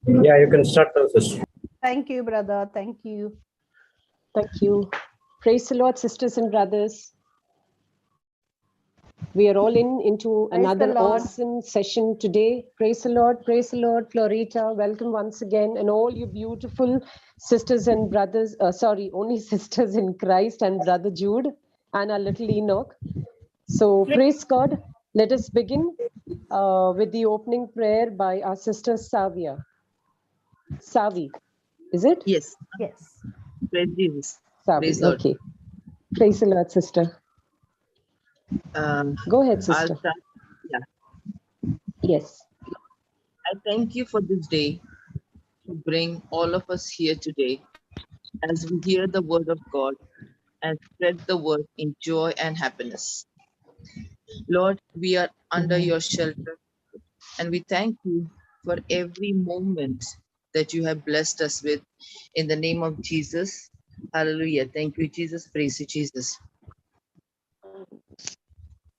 Yeah, you can start now, sister. Thank you, brother. Thank you. Thank you. Praise the Lord, sisters and brothers. We are all into Praise the another Lord. awesome session today. Praise the Lord, Florita. Welcome once again. And all you beautiful sisters and brothers, only sisters in Christ and Brother Jude and our little Enoch. So praise God. Let us begin with the opening prayer by our sister Savia. Savi, is it? Yes. Yes. Praise Jesus. Savi, Praise Lord. okay. Praise the Lord, sister. Go ahead, I'll sister. start. Yeah. Yes. I thank you for this day to bring all of us here today as we hear the word of God and spread the word in joy and happiness. Lord, we are under your shelter and we thank you for every moment that you have blessed us with in the name of Jesus. Hallelujah. Thank you, Jesus. Praise you, Jesus.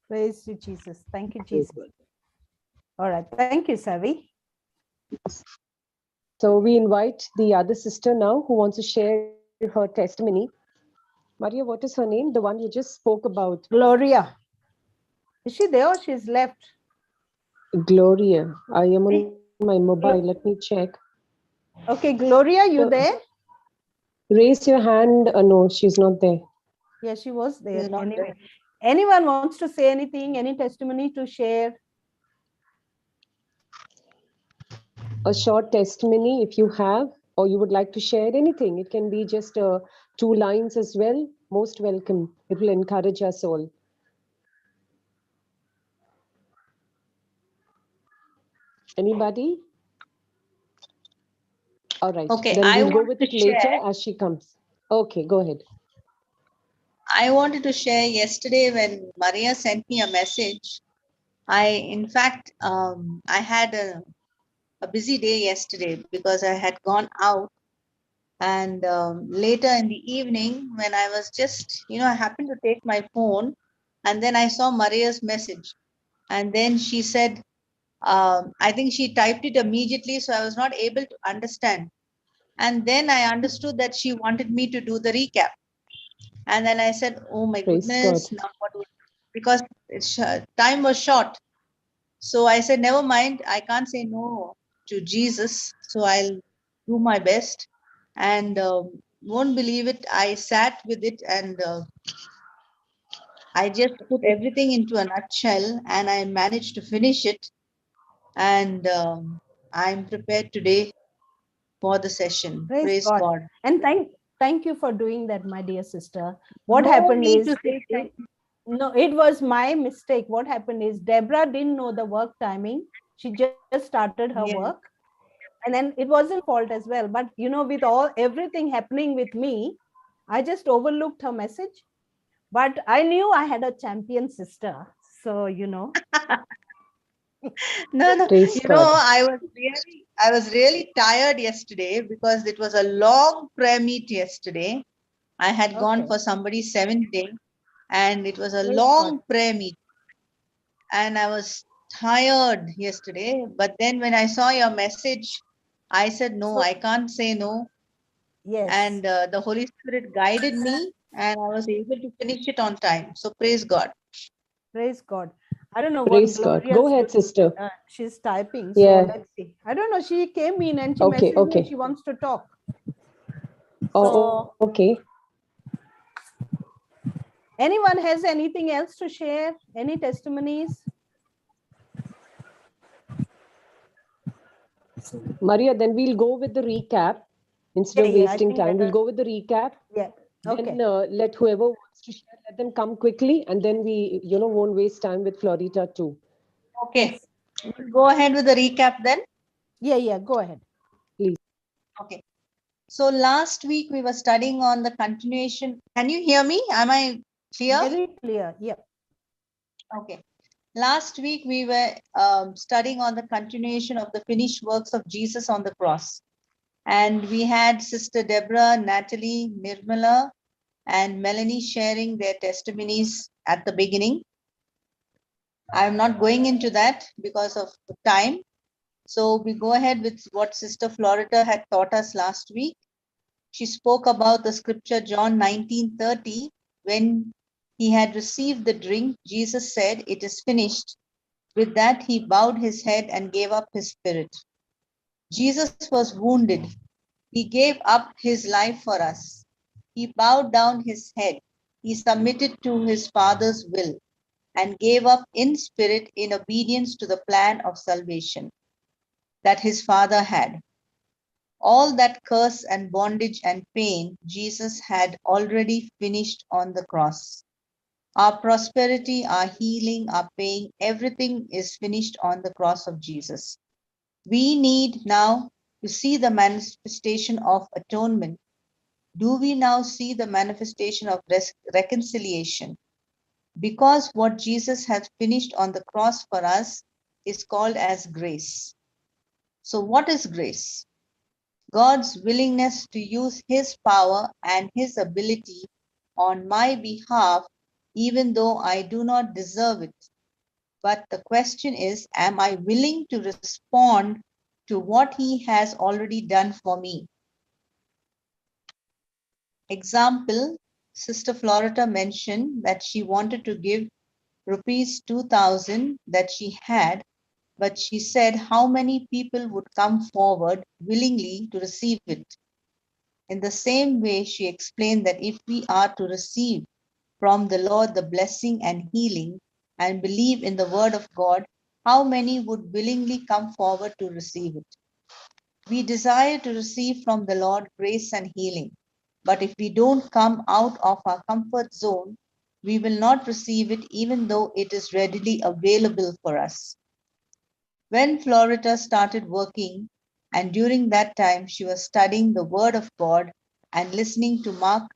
Praise you, Jesus. Thank you, Praise Jesus. God. All right. Thank you, Savi. So we invite the other sister now who wants to share her testimony. Maria, what is her name? The one you just spoke about. Gloria. Is she there or she's left? Gloria. I am on my mobile. Let me check. Okay, Gloria, you there? Raise your hand. No, she's not there. Yeah, she was there. She's not Anyway, there. anyone wants to say anything, any testimony to share? A short testimony if you have, or you would like to share anything. It can be just 2 lines as well. Most welcome. It will encourage us all. Anybody? All right. Okay, Then I we'll go want with to it later share. as she comes. Okay, go ahead. I wanted to share yesterday when Maria sent me a message. In fact, I had a busy day yesterday because I had gone out, and later in the evening when I was just, I happened to take my phone, and then I saw Maria's message, and then she said, I think she typed it immediately, so I was not able to understand. And then I understood that she wanted me to do the recap. And then I said, oh my Praise goodness, God. now what would, because time was short. So I said, never mind, I can't say no to Jesus. So I'll do my best. And won't believe it, I sat with it and I just put everything into a nutshell and I managed to finish it. And I'm prepared today for the session. Praise God. God. And thank you for doing that, my dear sister. What No happened need is, to say thank you. no, it was my mistake. What happened is Deborah didn't know the work timing. She just started her Yes. work. And then it wasn't fault as well. But, with everything happening with me, I just overlooked her message. But I knew I had a champion sister. So, No, Praise God. I was really tired yesterday because it was a long prayer meet yesterday. I had gone for somebody's 7th day and it was a Praise long God. prayer meet. And I was tired yesterday. But then when I saw your message, I said, no, I can't say no. Yes. And the Holy Spirit guided me and I was able to finish it on time. So praise God. Praise God. I don't know Praise what God. Go ahead, sister. she's typing. Yeah. So let's see. I don't know. She came in and she Okay, messaged me. okay. She wants to talk. Oh, okay. Anyone has anything else to share? Any testimonies? Maria, then we'll go with the recap. Instead of wasting time, we'll go with the recap. Yeah. Okay. Then let whoever wants to share, let them come quickly. And then we, won't waste time with Florita too. Okay. We'll go ahead with the recap then. Yeah. Go ahead. Please. Okay. So last week we were studying on the continuation. Can you hear me? Am I clear? Very clear. Yeah. Okay. Last week we were studying on the continuation of the finished works of Jesus on the cross. And we had Sister Deborah, Natalie, Nirmala, and Melanie sharing their testimonies at the beginning. I'm not going into that because of the time. So we go ahead with what Sister Florida had taught us last week. She spoke about the scripture John 19:30. When he had received the drink, Jesus said, "It is finished." With that, he bowed his head and gave up his spirit. Jesus was wounded. He gave up his life for us. He bowed down his head. He submitted to his Father's will and gave up in spirit in obedience to the plan of salvation that his Father had. All that curse and bondage and pain Jesus had already finished on the cross. Our prosperity, our healing, our pain, everything is finished on the cross of Jesus. We need now to see the manifestation of atonement. Do we now see the manifestation of reconciliation? Because what Jesus has finished on the cross for us is called as grace. So what is grace? God's willingness to use his power and his ability on my behalf, even though I do not deserve it. But the question is, am I willing to respond to what he has already done for me? Example, Sister Florida mentioned that she wanted to give rupees 2,000 that she had, but she said how many people would come forward willingly to receive it. In the same way, she explained that if we are to receive from the Lord the blessing and healing and believe in the word of God, how many would willingly come forward to receive it? We desire to receive from the Lord grace and healing, but if we don't come out of our comfort zone, we will not receive it even though it is readily available for us. When Florida started working, and during that time she was studying the Word of God and listening to Mark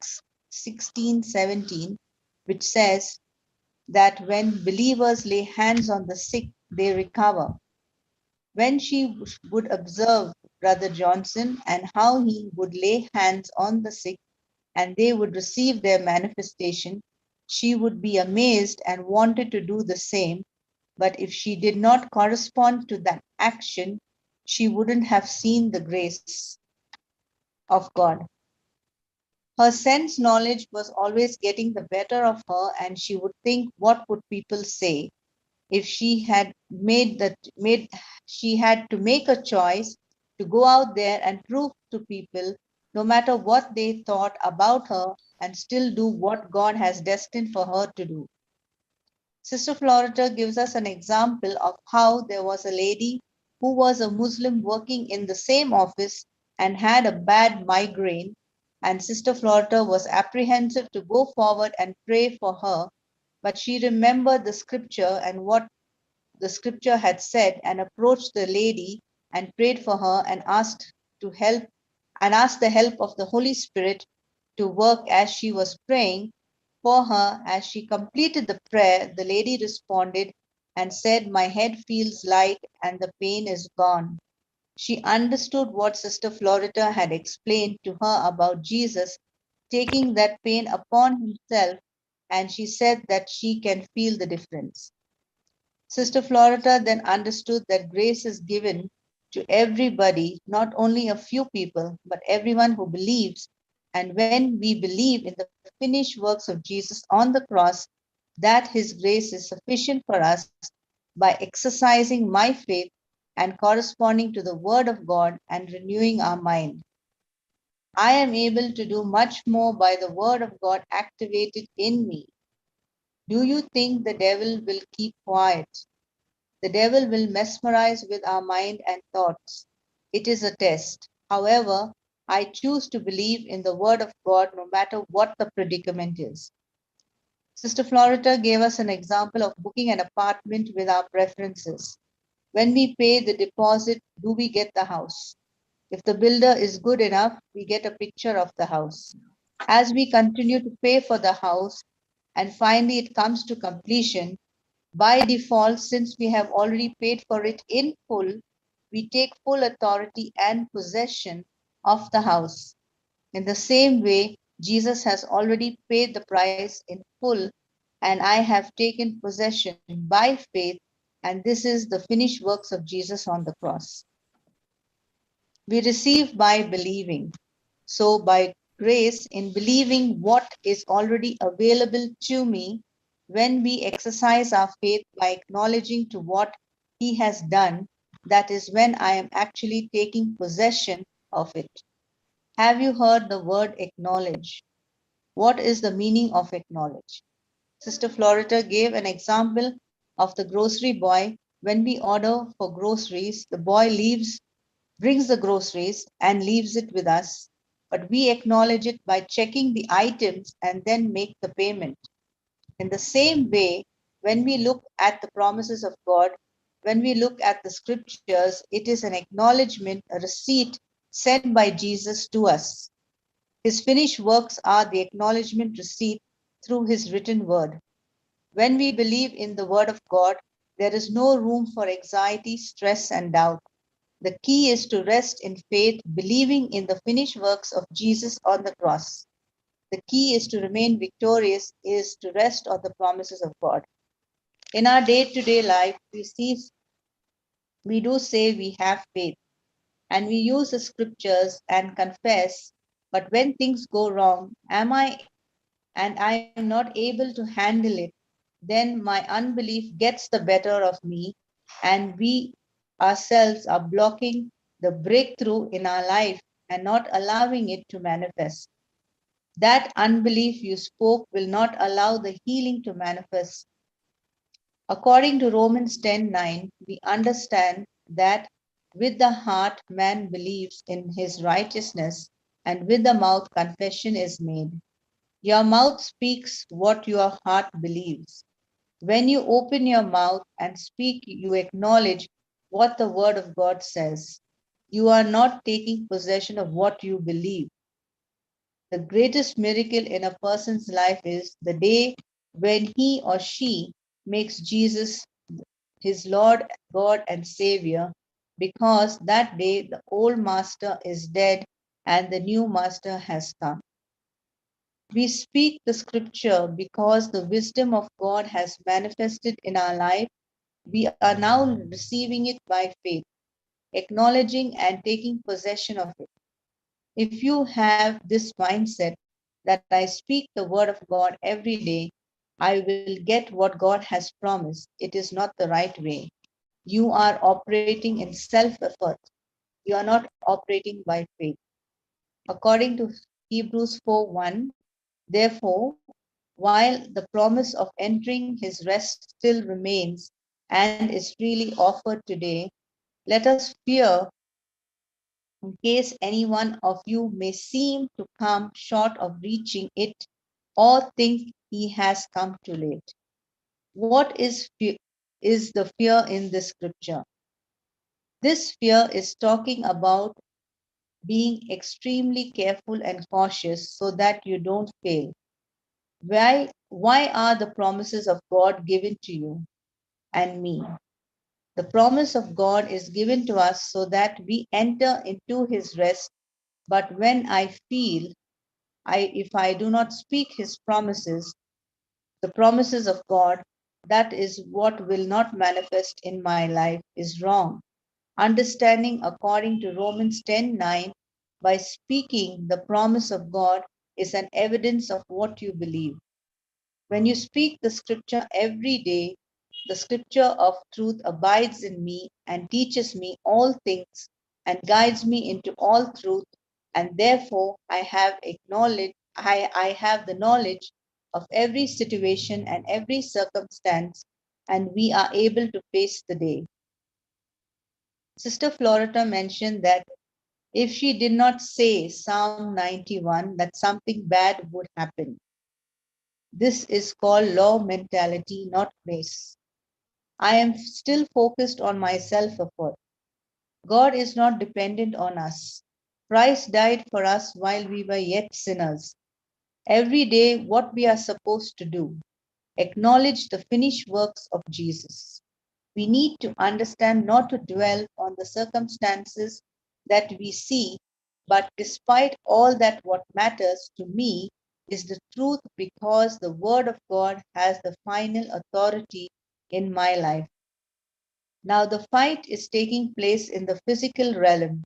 16:17, which says that when believers lay hands on the sick, they recover. When she would observe Brother Johnson and how he would lay hands on the sick and they would receive their manifestation, she would be amazed and wanted to do the same. But if she did not correspond to that action, she wouldn't have seen the grace of God. Her sense knowledge was always getting the better of her, and she would think, what would people say? If she had she had to make a choice to go out there and prove to people, no matter what they thought about her, and still do what God has destined for her to do. Sister Florida gives us an example of how there was a lady who was a Muslim working in the same office and had a bad migraine, and Sister Florida was apprehensive to go forward and pray for her, but she remembered the scripture and what the scripture had said and approached the lady and prayed for her and asked the help of the Holy Spirit to work as she was praying for her. As she completed the prayer, the lady responded and said, "My head feels light and the pain is gone." She understood what Sister Florida had explained to her about Jesus taking that pain upon himself, and she said that she can feel the difference. Sister Florida then understood that grace is given to everybody, not only a few people, but everyone who believes. And when we believe in the finished works of Jesus on the cross, that his grace is sufficient for us by exercising my faith and corresponding to the word of God and renewing our mind. I am able to do much more by the word of God activated in me. Do you think the devil will keep quiet? The devil will mesmerize with our mind and thoughts. It is a test. However, I choose to believe in the word of God no matter what the predicament is. Sister Florida gave us an example of booking an apartment with our preferences. When we pay the deposit, do we get the house? If the builder is good enough, we get a picture of the house. As we continue to pay for the house and finally it comes to completion, by default, since we have already paid for it in full, we take full authority and possession of the house. In the same way, Jesus has already paid the price in full, and I have taken possession by faith, and this is the finished works of Jesus on the cross. We receive by believing. So, by grace, in believing what is already available to me, when we exercise our faith by acknowledging to what He has done, that is when I am actually taking possession of it. Have you heard the word acknowledge? What is the meaning of acknowledge? Sister Florita gave an example of the grocery boy. When we order for groceries, the boy brings the groceries and leaves it with us, but we acknowledge it by checking the items and then make the payment. In the same way, when we look at the promises of God, when we look at the scriptures, it is an acknowledgement, a receipt sent by Jesus to us. His finished works are the acknowledgement receipt through his written word. When we believe in the word of God, there is no room for anxiety, stress, and doubt. The key is to rest in faith, believing in the finished works of Jesus on the cross. The key is to remain victorious, is to rest on the promises of God. In our day-to-day life, we do say we have faith and we use the scriptures and confess, but when things go wrong, I am not able to handle it, then my unbelief gets the better of me, and we ourselves are blocking the breakthrough in our life and not allowing it to manifest. That unbelief you spoke will not allow the healing to manifest. According to Romans 10:9, we understand that with the heart man believes in his righteousness, and with the mouth confession is made. Your mouth speaks what your heart believes. When you open your mouth and speak, you acknowledge what the Word of God says. You are not taking possession of what you believe. The greatest miracle in a person's life is the day when he or she makes Jesus his Lord, God, and Savior, because that day the old master is dead and the new master has come. We speak the scripture because the wisdom of God has manifested in our life. We are now receiving it by faith, acknowledging and taking possession of it. If you have this mindset that I speak the word of God every day, I will get what God has promised, it is not the right way. You are operating in self effort. You are not operating by faith. According to Hebrews 4:1, therefore, while the promise of entering his rest still remains and is freely offered today, let us fear in case any one of you may seem to come short of reaching it or think he has come too late. What is the fear in this scripture? This fear is talking about being extremely careful and cautious so that you don't fail. Why are the promises of God given to you and me? The promise of God is given to us so that we enter into his rest. But when I feel, if I do not speak his promises, the promises of God, that is what will not manifest in my life, is wrong. Understanding according to Romans 10:9, by speaking the promise of God is an evidence of what you believe. When you speak the scripture every day, the scripture of truth abides in me and teaches me all things and guides me into all truth. And therefore, I have the knowledge of every situation and every circumstance, and we are able to face the day. Sister Florita mentioned that if she did not say Psalm 91, that something bad would happen. This is called law mentality, not grace. I am still focused on my self effort. God is not dependent on us. Christ died for us while we were yet sinners. Every day, what we are supposed to do, acknowledge the finished works of Jesus. We need to understand not to dwell on the circumstances that we see, but despite all that, what matters to me is the truth, because the Word of God has the final authority in my life. Now, the fight is taking place in the physical realm.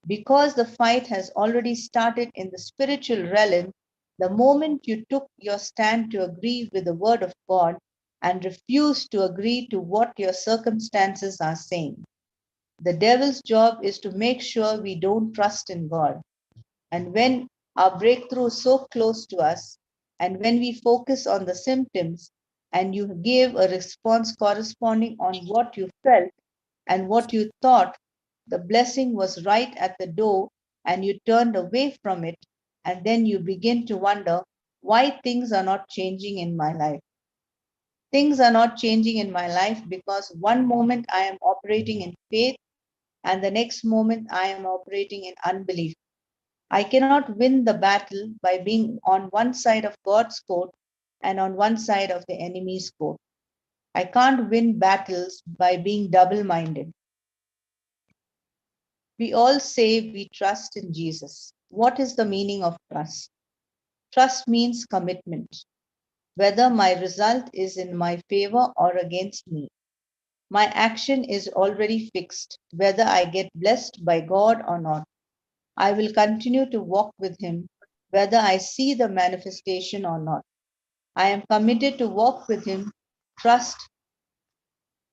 Because the fight has already started in the spiritual realm, the moment you took your stand to agree with the word of God and refused to agree to what your circumstances are saying. The devil's job is to make sure we don't trust in God. And when our breakthrough is so close to us, and when we focus on the symptoms and you give a response corresponding on what you felt and what you thought, the blessing was right at the door and you turned away from it, and then you begin to wonder why things are not changing in my life. Things are not changing in my life because one moment I am operating in faith and the next moment I am operating in unbelief. I cannot win the battle by being on one side of God's court and on one side of the enemy's court. I can't win battles by being double minded. We all say we trust in Jesus. What is the meaning of trust? Trust means commitment, whether my result is in my favor or against me. My action is already fixed, whether I get blessed by God or not. I will continue to walk with Him, whether I see the manifestation or not. I am committed to walk with Him, trust,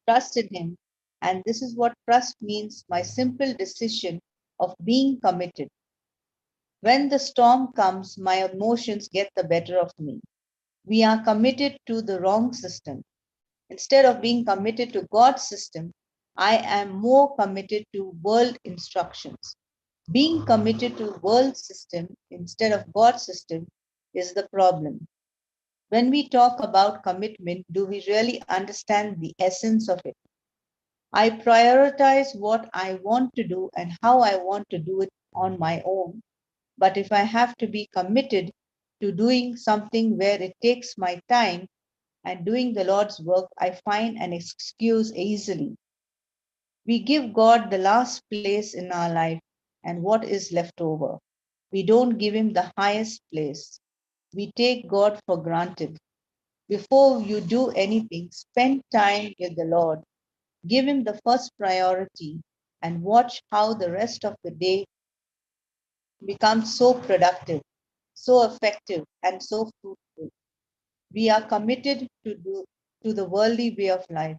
trust in Him. And this is what trust means, my simple decision of being committed. When the storm comes, my emotions get the better of me. We are committed to the wrong system. Instead of being committed to God's system, I am more committed to world instructions. Being committed to world system instead of God's system is the problem. When we talk about commitment, do we really understand the essence of it? I prioritize what I want to do and how I want to do it on my own. But if I have to be committed to doing something where it takes my time and doing the Lord's work, I find an excuse easily. We give God the last place in our life and what is left over. We don't give Him the highest place. We take God for granted. Before you do anything, spend time with the Lord. Give Him the first priority and watch how the rest of the day becomes so productive, so effective, and so fruitful. We are committed to the worldly way of life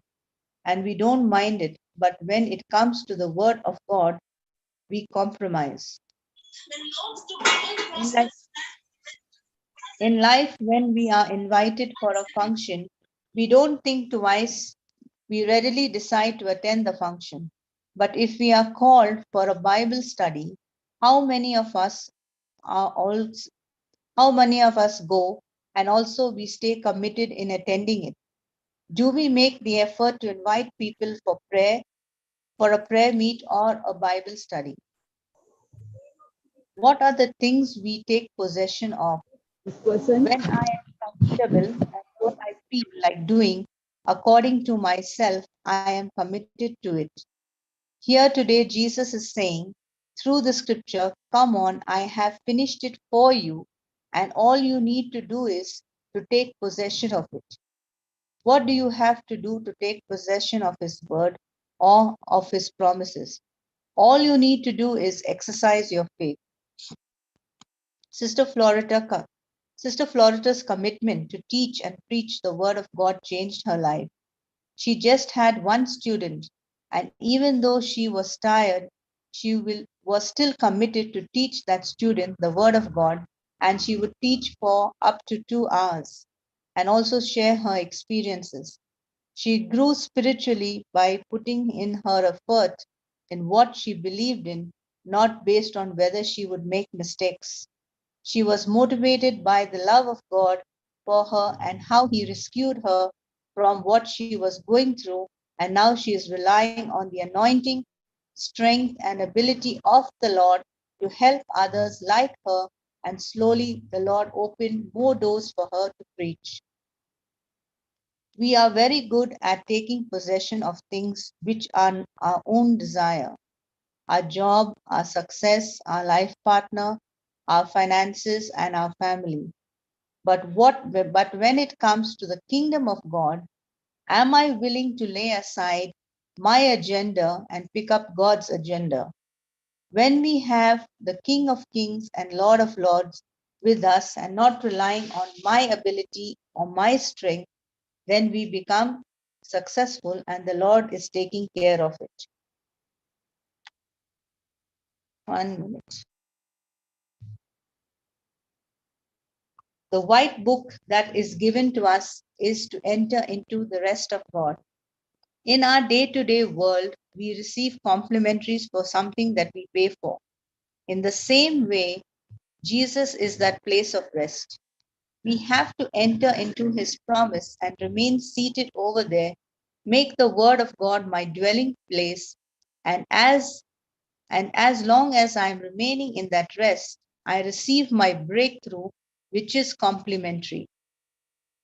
and we don't mind it. But when it comes to the word of God, we compromise. In life, in life, when we are invited for a function, we don't think twice. We readily decide to attend the function. But if we are called for a Bible study, how many of us are also, how many of us go and also we stay committed in attending it? Do we make the effort to invite people for prayer, for a prayer meet or a Bible study? What are the things we take possession of? When I am comfortable and what I feel like doing according to myself, I am committed to it. Here today, Jesus is saying through the scripture, come on, I have finished it for you, and all you need to do is to take possession of it. What do you have to do to take possession of His word or of His promises? All you need to do is exercise your faith. Sister Florita, Sister Florita's commitment to teach and preach the word of God changed her life. She just had one student, and even though she was tired, was still committed to teach that student the word of God, and she would teach for up to 2 hours and also share her experiences. She grew spiritually by putting in her effort in what she believed in, not based on whether she would make mistakes. She was motivated by the love of God for her and how He rescued her from what she was going through, and now she is relying on the anointing, strength, and ability of the Lord to help others like her, and slowly the Lord opened more doors for her to preach. We are very good at taking possession of things which are our own desire, our job, our success, our life partner, our finances, and our family. But when it comes to the kingdom of God, am I willing to lay aside my agenda and pick up God's agenda? When we have the King of Kings and Lord of Lords with us and not relying on my ability or my strength, then we become successful and the Lord is taking care of it. 1 minute. The white book that is given to us is to enter into the rest of God. In our day-to-day world, we receive complimentaries for something that we pay for. In the same way, Jesus is that place of rest. We have to enter into his promise and remain seated over there, make the word of God my dwelling place, and as long as I am remaining in that rest, I receive my breakthrough, which is complimentary.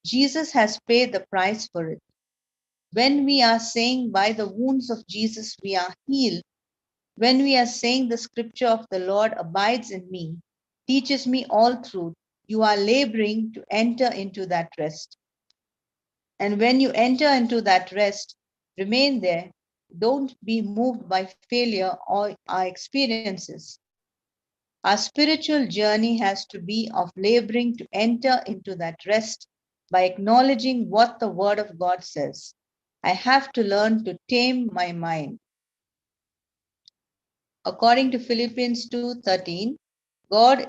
Jesus has paid the price for it. When we are saying by the wounds of Jesus we are healed, when we are saying the scripture of the Lord abides in me, teaches me all truth, you are laboring to enter into that rest. And when you enter into that rest, remain there. Don't be moved by failure or our experiences. Our spiritual journey has to be of laboring to enter into that rest by acknowledging what the Word of God says. I have to learn to tame my mind. According to Philippians 2:13, God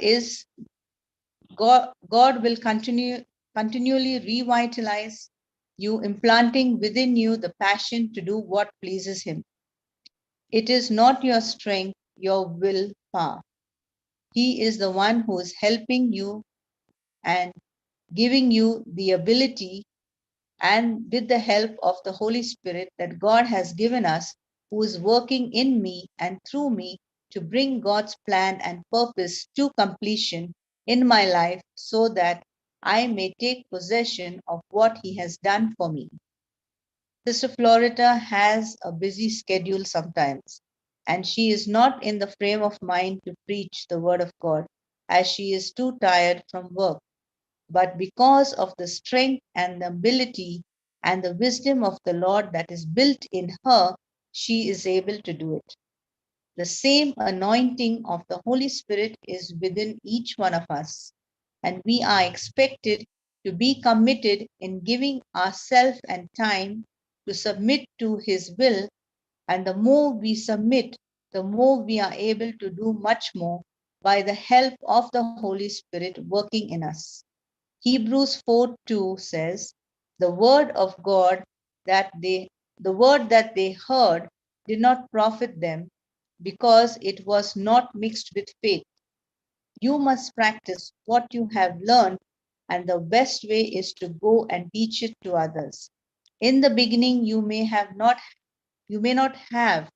will continually revitalize you, implanting within you the passion to do what pleases Him. It is not your strength, your willpower. He is the one who is helping you and giving you the ability, and with the help of the Holy Spirit that God has given us, who is working in me and through me to bring God's plan and purpose to completion in my life so that I may take possession of what He has done for me. Sister Florita has a busy schedule sometimes, and she is not in the frame of mind to preach the Word of God as she is too tired from work. But because of the strength and the ability and the wisdom of the Lord that is built in her, she is able to do it. The same anointing of the Holy Spirit is within each one of us, and we are expected to be committed in giving ourselves and time to submit to His will. And the more we submit, the more we are able to do much more by the help of the Holy Spirit working in us. Hebrews 4:2 says, the word that they heard did not profit them because it was not mixed with faith. You must practice what you have learned, and the best way is to go and teach it to others. In the beginning, you may not have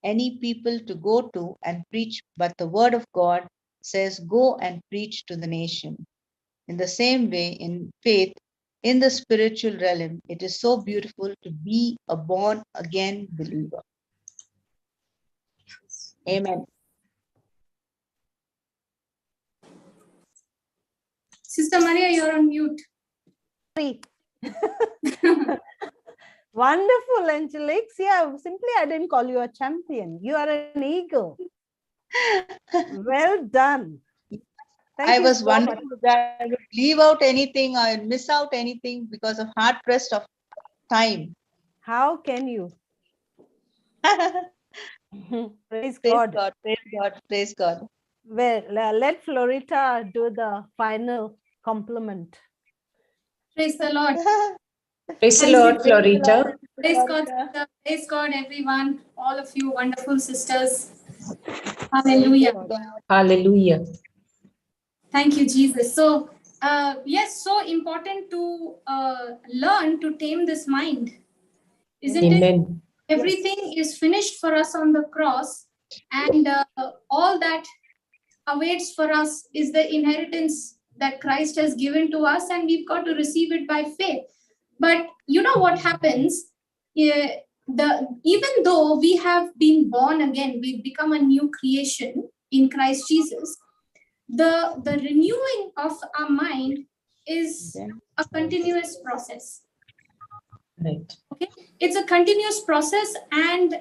any people to go to and preach, but the word of God says, go and preach to the nation. In the same way, in faith, in the spiritual realm, it is so beautiful to be a born again believer. Amen. Sister Maria, you're on mute. Wonderful, Angelique. Yeah, simply I didn't call you a champion. You are an eagle. Well done. I was wondering that I would leave out anything or miss out anything because of hard pressed of time. How can you? Praise Praise God. God, praise God, praise God. Well, let Florita do the final compliment. Praise the Lord. Praise the Thank Lord, you. Florita. Praise God, sister. Praise God, everyone. All of you wonderful sisters. Hallelujah. Hallelujah. Thank you, Jesus. So, yes, so important to learn to tame this mind. Isn't Amen. it? Everything is finished for us on the cross, and all that awaits for us is the inheritance that Christ has given to us, and we've got to receive it by faith. But you know what happens? Even though we have been born again, we've become a new creation in Christ Jesus. The renewing of our mind is a continuous process. Right. Okay, it's a continuous process, and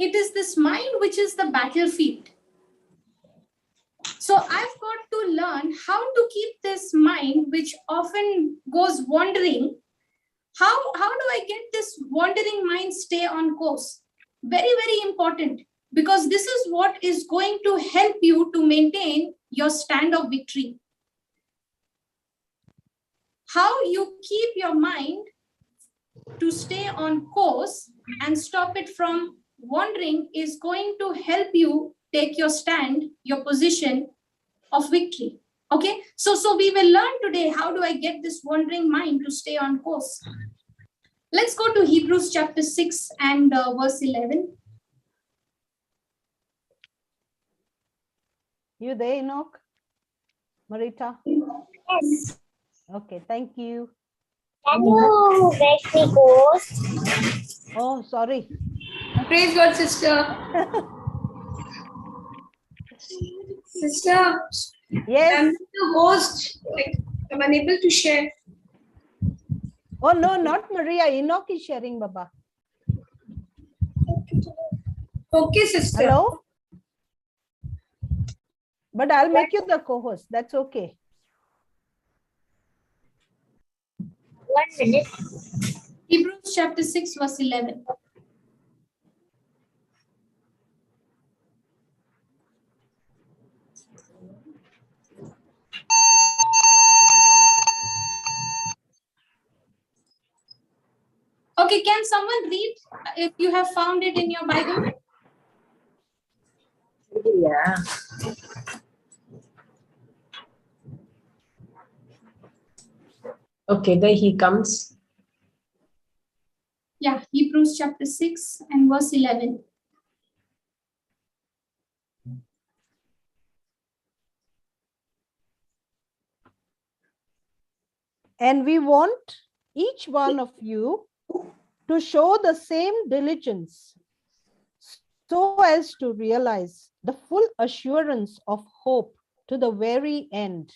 it is this mind which is the battlefield. So I've got to learn how to keep this mind, which often goes wandering. How do I get this wandering mind stay on course? Very, very important, because this is what is going to help you to maintain your stand of victory. How you keep your mind to stay on course and stop it from wandering is going to help you take your stand, your position of victory. Okay, so we will learn today, how do I get this wandering mind to stay on course? Let's go to Hebrews chapter 6 and verse 11. You there, Enoch? Marita? Yes. Okay, thank you. Can you let me go? Oh, sorry. Praise God, sister. Sister, Yes. I'm the host. Like, I'm unable to share. Oh, no, not Maria. Enoch is sharing, Baba. Okay, sister. Hello? But I'll make you the co-host. That's okay. 1 minute. Hebrews chapter 6 verse 11. Okay, can someone read if you have found it in your Bible? Yeah. Okay, there he comes. Yeah, Hebrews chapter 6 and verse 11. And we want each one of you to show the same diligence so as to realize the full assurance of hope to the very end.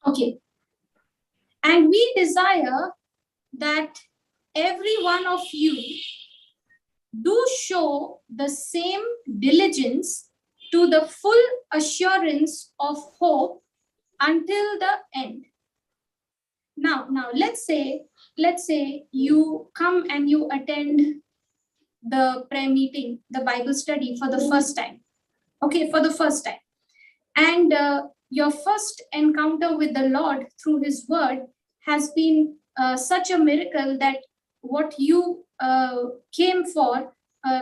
Okay. And we desire that every one of you do show the same diligence to the full assurance of hope until the end. Now let's say you come and you attend the prayer meeting, the Bible study for the first time. Okay, for the first time. And your first encounter with the Lord through his word has been such a miracle that what you came for,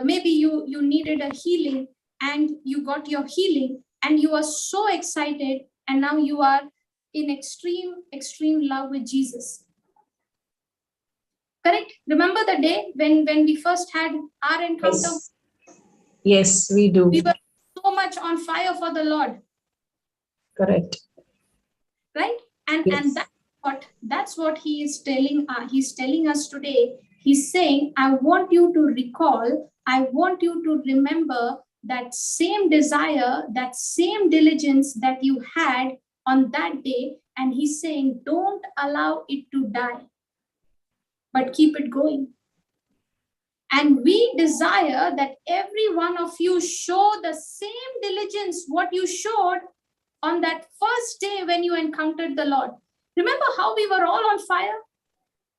maybe you needed a healing and you got your healing and you are so excited and now you are in extreme love with Jesus. Correct? Remember the day when we first had our encounter? Yes, we do. We were so much on fire for the Lord. Correct. Right? And Yes. and that's what he is telling he's telling us today. He's saying, I want you to recall, I want you to remember that same desire, that same diligence that you had on that day. And he's saying, don't allow it to die, but keep it going. And we desire that every one of you show the same diligence what you showed on that first day when you encountered the Lord. Remember how we were all on fire?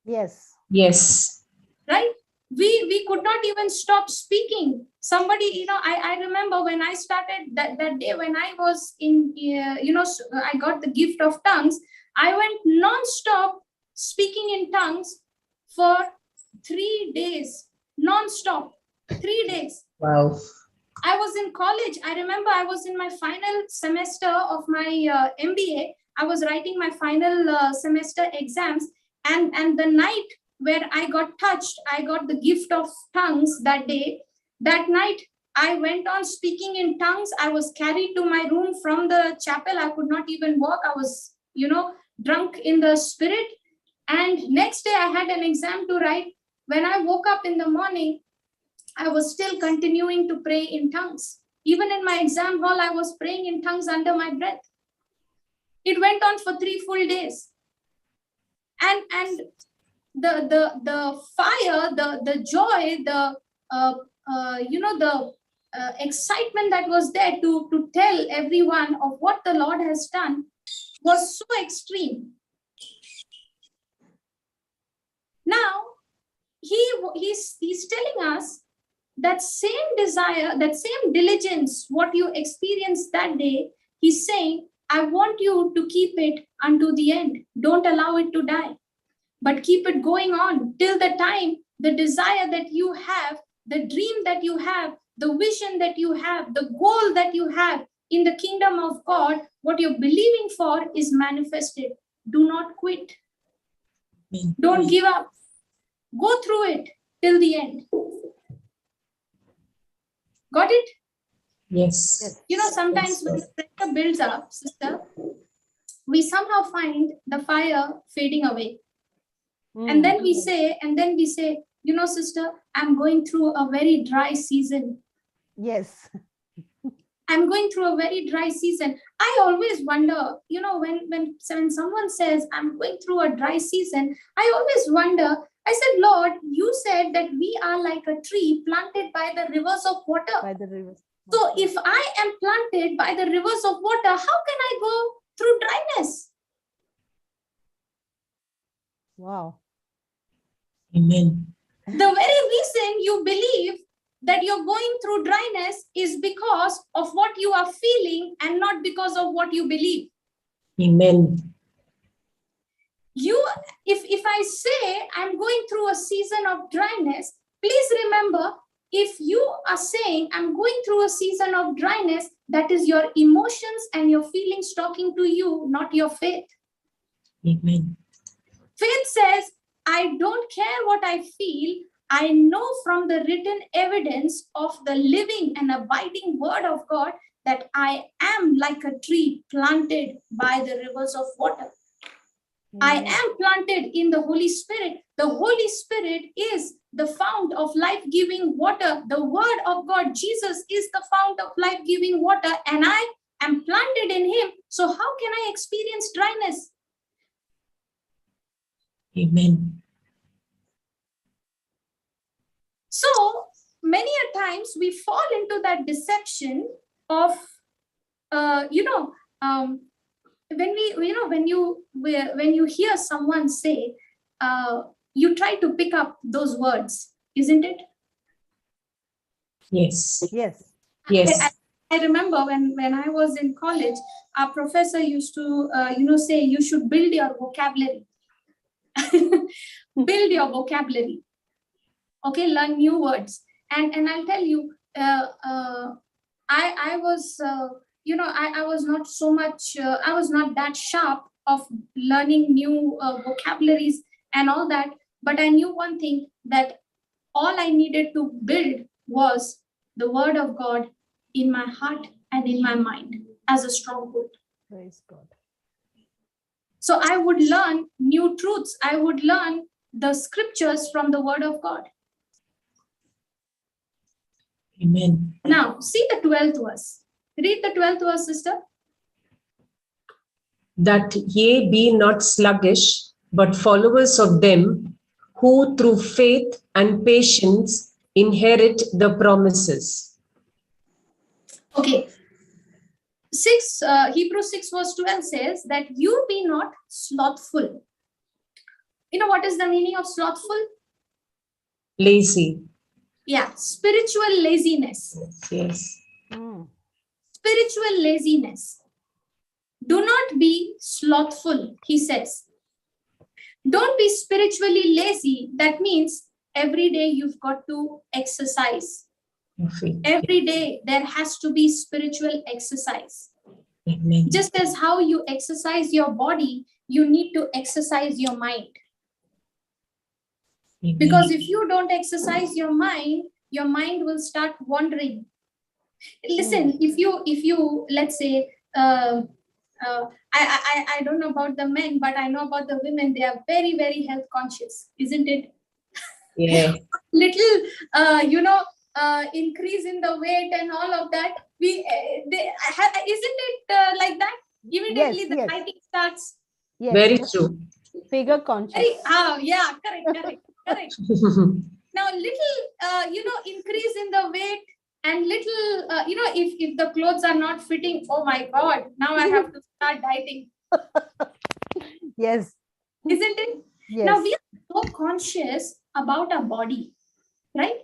Yes. Yes. Right? We could not even stop speaking. Somebody, I remember when I started that day when I was in, I got the gift of tongues. I went non-stop speaking in tongues for 3 days. Non-stop. 3 days. Wow. I was in college. I remember I was in my final semester of my MBA. I was writing my final semester exams. And the night where I got touched, I got the gift of tongues that day. That night, I went on speaking in tongues. I was carried to my room from the chapel. I could not even walk. I was, drunk in the spirit. And next day, I had an exam to write. When I woke up in the morning, I was still continuing to pray in tongues. Even in my exam hall, I was praying in tongues under my breath. It went on for 3 full days. And the fire, the joy, the excitement that was there to tell everyone of what the Lord has done was so extreme. Now, he's telling us that same desire, that same diligence, what you experienced that day, he's saying, I want you to keep it unto the end. Don't allow it to die, but keep it going on till the time the desire that you have, the dream that you have, the vision that you have, the goal that you have in the kingdom of God, what you're believing for is manifested. Do not quit. Don't give up. Go through it till the end. Got it? Yes. You know, sometimes when the pressure builds up, sister, we somehow find the fire fading away. And then we say, you know, sister, I'm going through a very dry season. Yes. I'm going through a very dry season. I always wonder, you know, when someone says, I'm going through a dry season, I always wonder, I said, Lord, you said that we are like a tree planted by the rivers of water. By the rivers. So if I am planted by the rivers of water, how can I go through dryness? Wow. Amen. The very reason you believe that you're going through dryness is because of what you are feeling and not because of what you believe. Amen. If I say I'm going through a season of dryness, please remember, if you are saying I'm going through a season of dryness, that is your emotions and your feelings talking to you, not your faith. Amen. Faith says, I don't care what I feel. I know from the written evidence of the living and abiding word of God that I am like a tree planted by the rivers of water. I am planted in the Holy Spirit. The Holy Spirit is the fount of life-giving water. The word of God, Jesus, is the fount of life-giving water, and I am planted in him. So how can I experience dryness? Amen. So many a times we fall into that deception of, when you hear someone say, you try to pick up those words, isn't it? Yes. Yes. Yes. I remember when I was in college, our professor used to, say you should build your vocabulary. Build your vocabulary. Okay, learn new words. And I'll tell you, I was, I was not so much, I was not that sharp of learning new vocabularies and all that. But I knew one thing, that all I needed to build was the word of God in my heart and in my mind as a stronghold. Praise God. So I would learn new truths. I would learn the scriptures from the word of God. Amen. Now, see the 12th verse. Read the 12th verse, sister. That ye be not sluggish, but followers of them who through faith and patience inherit the promises. Okay. Hebrews 6 verse 12 says that you be not slothful. You know what is the meaning of slothful? Lazy. Yeah, spiritual laziness. Yes. Spiritual laziness. Do not be slothful, he says. Don't be spiritually lazy. That means every day you've got to exercise. Every day there has to be spiritual exercise. Amen. Just as how you exercise your body, you need to exercise your mind. Amen. Because if you don't exercise your mind will start wandering. Listen, if you let's say, I don't know about the men, but I know about the women. They are very, very health conscious, isn't it? Yeah. Little, increase in the weight and all of that. Isn't it like that? Immediately the fighting starts. Yes. Very true. Figure conscious. Yeah, correct. Now, little increase in the weight and little, if the clothes are not fitting, oh my God, now I have to start dieting. Yes. Isn't it? Yes. Now we are so conscious about our body, right?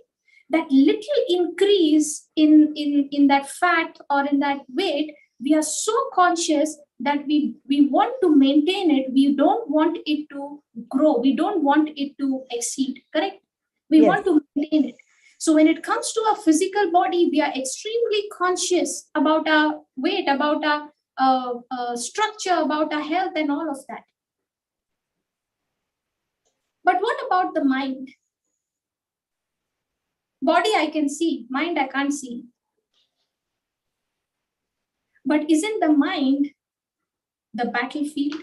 That little increase in that fat or in that weight, we are so conscious that we want to maintain it. We don't want it to grow. We don't want it to exceed, correct? We want to maintain it. So when it comes to our physical body, we are extremely conscious about our weight, about our structure, about our health and all of that. But what about the mind? Body I can see, mind I can't see. But isn't the mind the battlefield,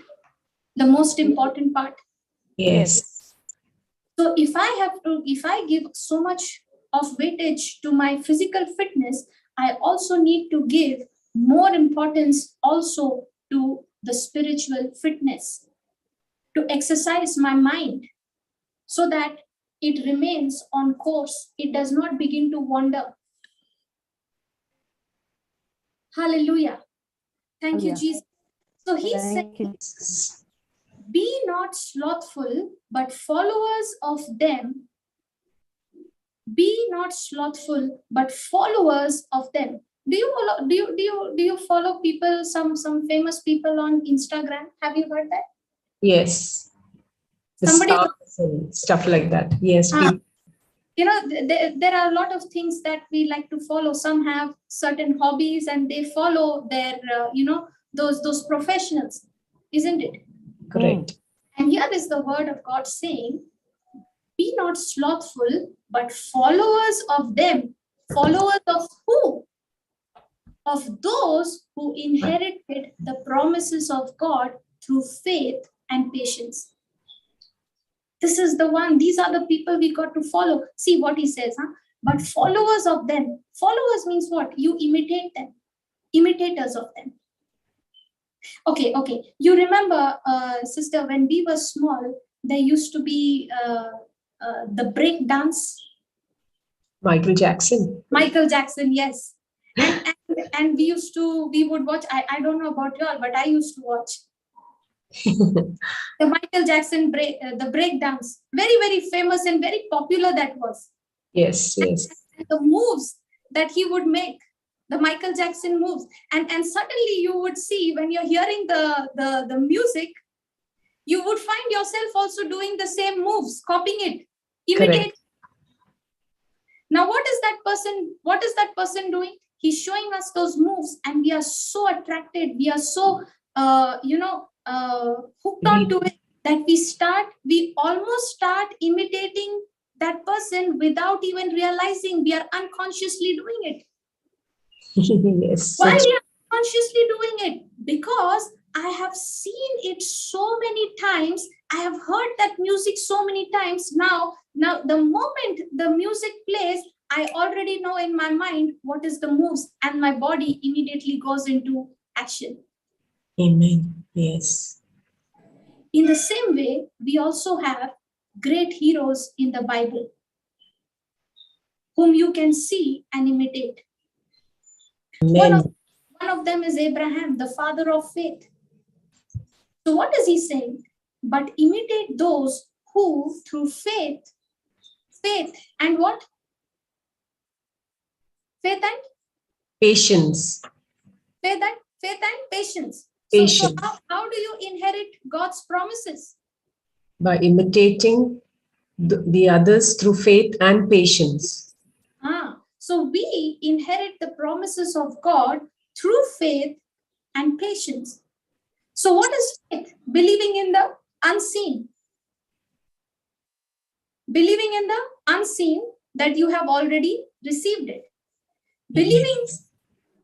the most important part? Yes. So if I give so much of weightage to my physical fitness, I also need to give more importance also to the spiritual fitness, to exercise my mind so that it remains on course. It does not begin to wander. Hallelujah. Thank you, Jesus. So he said, be not slothful, but followers of them. Be not slothful, but followers of them. Do you follow people, some famous people on Instagram? Have you heard that? Yes. The Somebody stars and stuff like that. Yes. There are a lot of things that we like to follow. Some have certain hobbies and they follow their, those professionals, isn't it? Correct. And here is the word of God saying, be not slothful, but followers of them. Followers of who? Of those who inherited the promises of God through faith and patience. This is the one. These are the people we got to follow. See what he says, huh? But followers of them. Followers means what? You imitate them. Imitators of them. Okay. You remember, sister, when we were small, there used to be the break dance. Michael Jackson. Michael Jackson, yes. And we would watch. I don't know about y'all, but I used to watch the Michael Jackson the break dance. Very, very famous and very popular that was. Yes. And the moves that he would make, the Michael Jackson moves. And suddenly you would see, when you're hearing the music, you would find yourself also doing the same moves, copying it, imitating. Correct. Now, what is that person doing? He's showing us those moves, and we are so attracted. We are so, hooked on to it that we almost start imitating that person without even realizing we are unconsciously doing it. Yes. Why are we unconsciously doing it? Because I have seen it so many times. I have heard that music so many times. Now, the moment the music plays, I already know in my mind what is the moves, and my body immediately goes into action. Amen. Yes. In the same way, we also have great heroes in the Bible whom you can see and imitate. Amen. One of them is Abraham, the father of faith. So what is he saying? But imitate those who through faith and what? Faith and? Patience. Faith and patience. Patience. So how do you inherit God's promises? By imitating the others through faith and patience. So we inherit the promises of God through faith and patience. So what is faith? Believing in the unseen. Believing in the unseen that you have already received it. Believing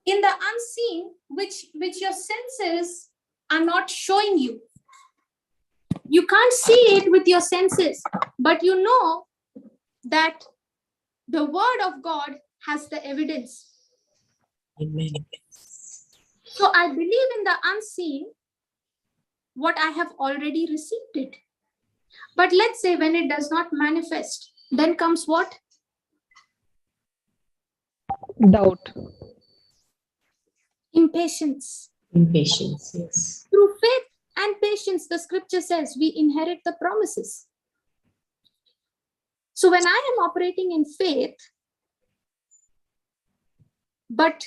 in the unseen which your senses are not showing you. You can't see it with your senses, but you know that the word of God has the evidence. Amen. So I believe in the unseen, what I have already received it. But let's say when it does not manifest, then comes what? Doubt. Impatience. Impatience, yes. Through faith and patience, the scripture says we inherit the promises. So when I am operating in faith, but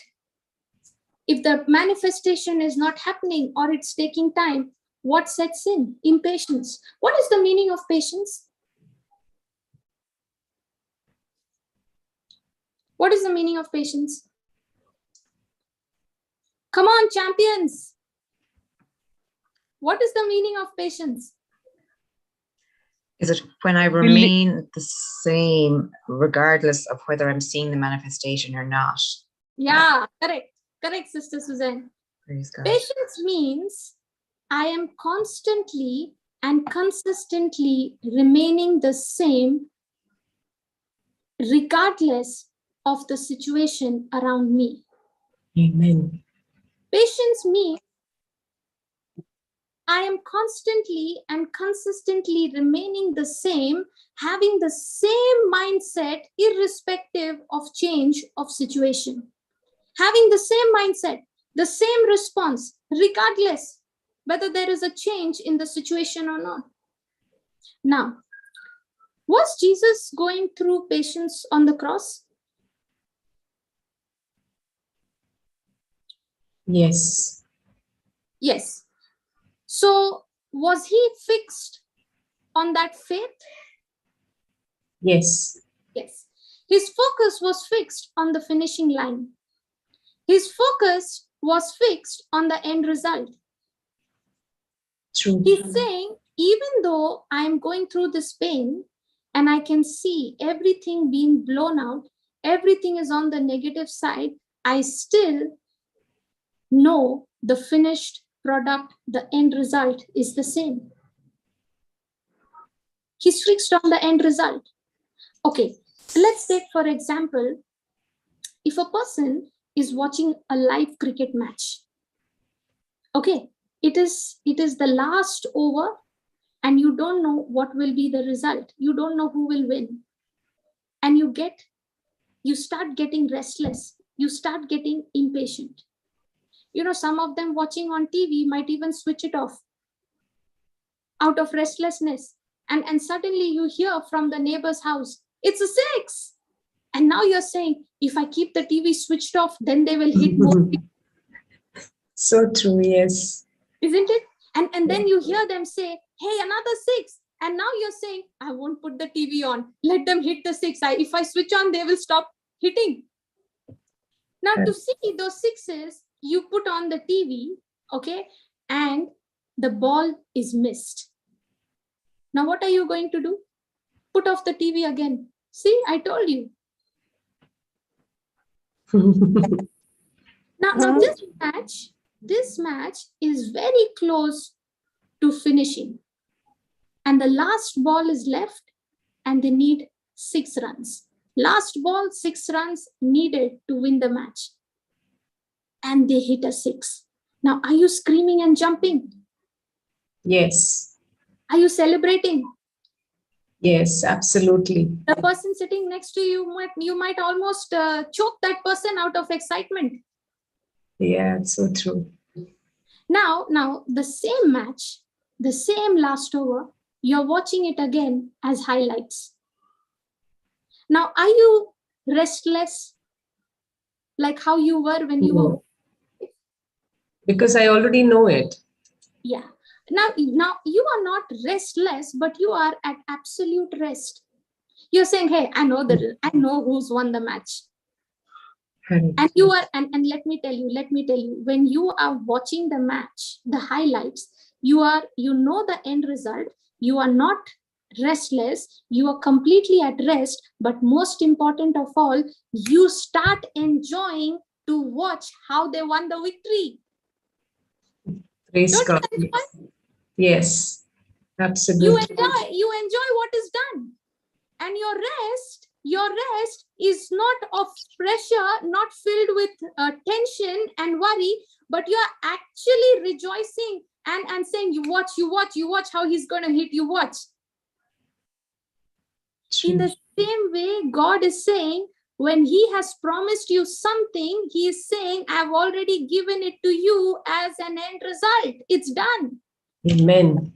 if the manifestation is not happening or it's taking time, what sets in? Impatience. What is the meaning of patience? What is the meaning of patience? Come on, champions. What is the meaning of patience? Is it when I remain the same, regardless of whether I'm seeing the manifestation or not? Yeah, correct. Correct, Sister Suzanne. Praise God. Patience means I am constantly and consistently remaining the same regardless of the situation around me. Amen. Patience means I am constantly and consistently remaining the same, having the same mindset irrespective of change of situation. Having the same mindset, the same response, regardless whether there is a change in the situation or not. Now, was Jesus going through patience on the cross? Yes. Yes. So, was he fixed on that faith? Yes. Yes. His focus was fixed on the finishing line. His focus was fixed on the end result. True. He's saying, even though I'm going through this pain and I can see everything being blown out, everything is on the negative side, I still know the finished product, the end result is the same. He's fixed on the end result. Okay, let's take, for example, if a person is watching a live cricket match. Okay, it is the last over and you don't know what will be the result. You don't know who will win. And you start getting restless. You start getting impatient. You know, some of them watching on TV might even switch it off out of restlessness. And suddenly you hear from the neighbor's house, it's a 6. And now you're saying, if I keep the TV switched off, then they will hit more. So true, yes. Isn't it? And then you hear them say, hey, another 6. And now you're saying, I won't put the TV on. Let them hit the 6. If I switch on, they will stop hitting. Now to see those 6s, you put on the TV, okay, and the ball is missed. Now what are you going to do? Put off the TV again. See, I told you. Now this match is very close to finishing. And the last ball is left and they need 6 runs. Last ball, 6 runs needed to win the match. And they hit a 6. Now, are you screaming and jumping? Yes. Are you celebrating? Yes, absolutely. The person sitting next to you might almost choke that person out of excitement. Yeah, it's so true. Now, the same match, the same last over, you're watching it again as highlights. Now, are you restless like how you were when you were? Because I already know it. Yeah. Now you are not restless, but you are at absolute rest. You're saying, hey, I know who's won the match. And you are, and let me tell you, when you are watching the match, the highlights, you know the end result. You are not restless. You are completely at rest. But most important of all, you start enjoying to watch how they won the victory. Praise God. Yes, absolutely. You enjoy what is done. And your rest is not of pressure, not filled with tension and worry, but you are actually rejoicing and saying, you watch how he's going to hit, you watch. True. In the same way, God is saying, when he has promised you something, he is saying, I've already given it to you as an end result. It's done. Amen.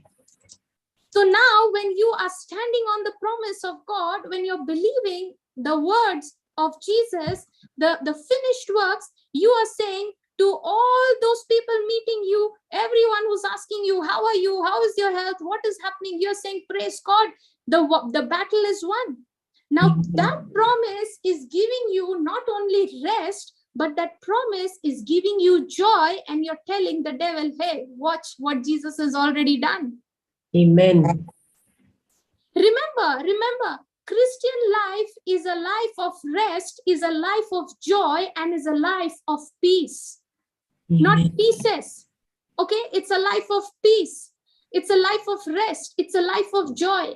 So now when you are standing on the promise of God, when you're believing the words of Jesus, the finished works, you are saying to all those people meeting you, everyone who's asking you, how are you? How is your health? What is happening? You're saying, praise God, the battle is won. Now that promise is giving you not only rest, but that promise is giving you joy, and you're telling the devil, hey, watch what Jesus has already done. Amen. Remember, Christian life is a life of rest, is a life of joy, and is a life of peace. Amen. Not pieces. Okay, it's a life of peace. It's a life of rest. It's a life of joy.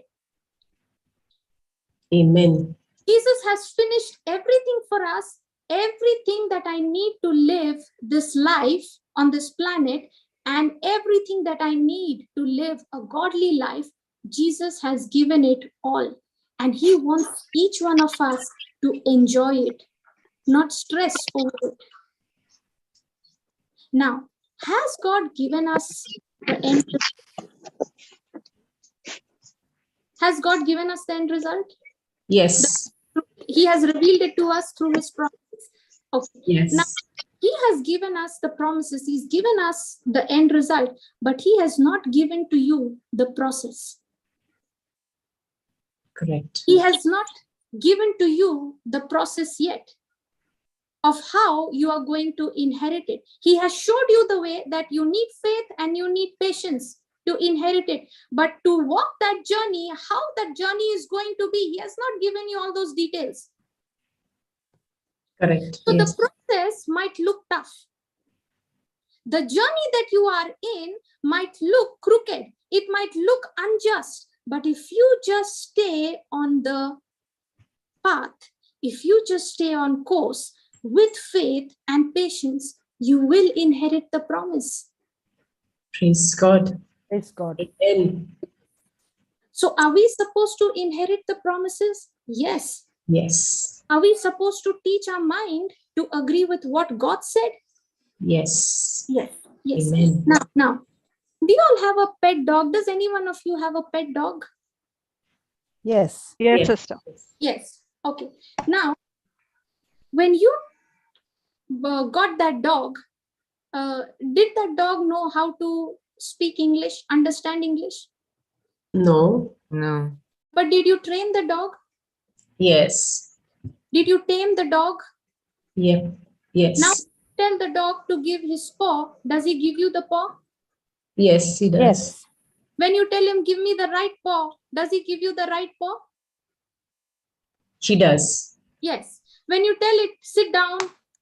Amen. Jesus has finished everything for us, everything that I need to live this life on this planet, and everything that I need to live a godly life. Jesus has given it all, and he wants each one of us to enjoy it, not stress over it. Now, has God given us the end result? Has God given us the end result? Yes. He has revealed it to us through his promises. Okay. Yes. Now, he has given us the promises. He's given us the end result, but he has not given to you the process. Correct. He has not given to you the process yet of how you are going to inherit it. He has showed you the way that you need faith and you need patience to inherit it. But to walk that journey, how that journey is going to be, he has not given you all those details. Correct. So Yes. the process might look tough. The journey that you are in might look crooked. It might look unjust. But if you just stay on the path, if you just stay on course with faith and patience, you will inherit the promise. Praise God. Praise God. Amen. So are we supposed to inherit the promises? Yes. Yes. Are we supposed to teach our mind to agree with what God said? Yes. Yes. Yes. Amen. Now, do you all have a pet dog? Does any one of you have a pet dog? Yes. Yes, Yes. sister. Yes. Okay. Now, when you got that dog, did that dog know how to speak English, understand English? No. No. But did you train the dog? Yes. Did you tame the dog? Yeah. Yes. Now tell the dog to give his paw. Does he give you the paw? Yes, he does. Yes. When you tell him, give me the right paw, does he give you the right paw? He does. Yes. When you tell it, sit down,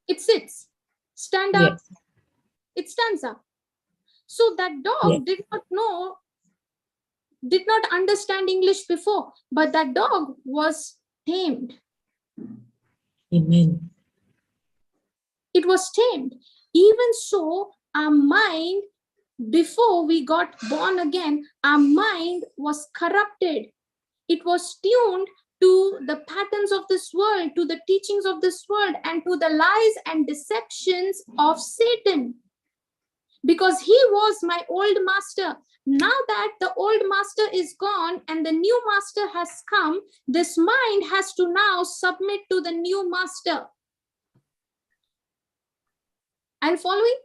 it sits. Stand up, Yes. it stands up. So that dog Yes. did not understand English before, but that dog was tamed. Amen. It was tamed. Even so, our mind, before we got born again, our mind was corrupted. It was tuned to the patterns of this world, to the teachings of this world, and to the lies and deceptions of Satan. Because he was my old master. Now that the old master is gone and the new master has come, this mind has to now submit to the new master. Are you following?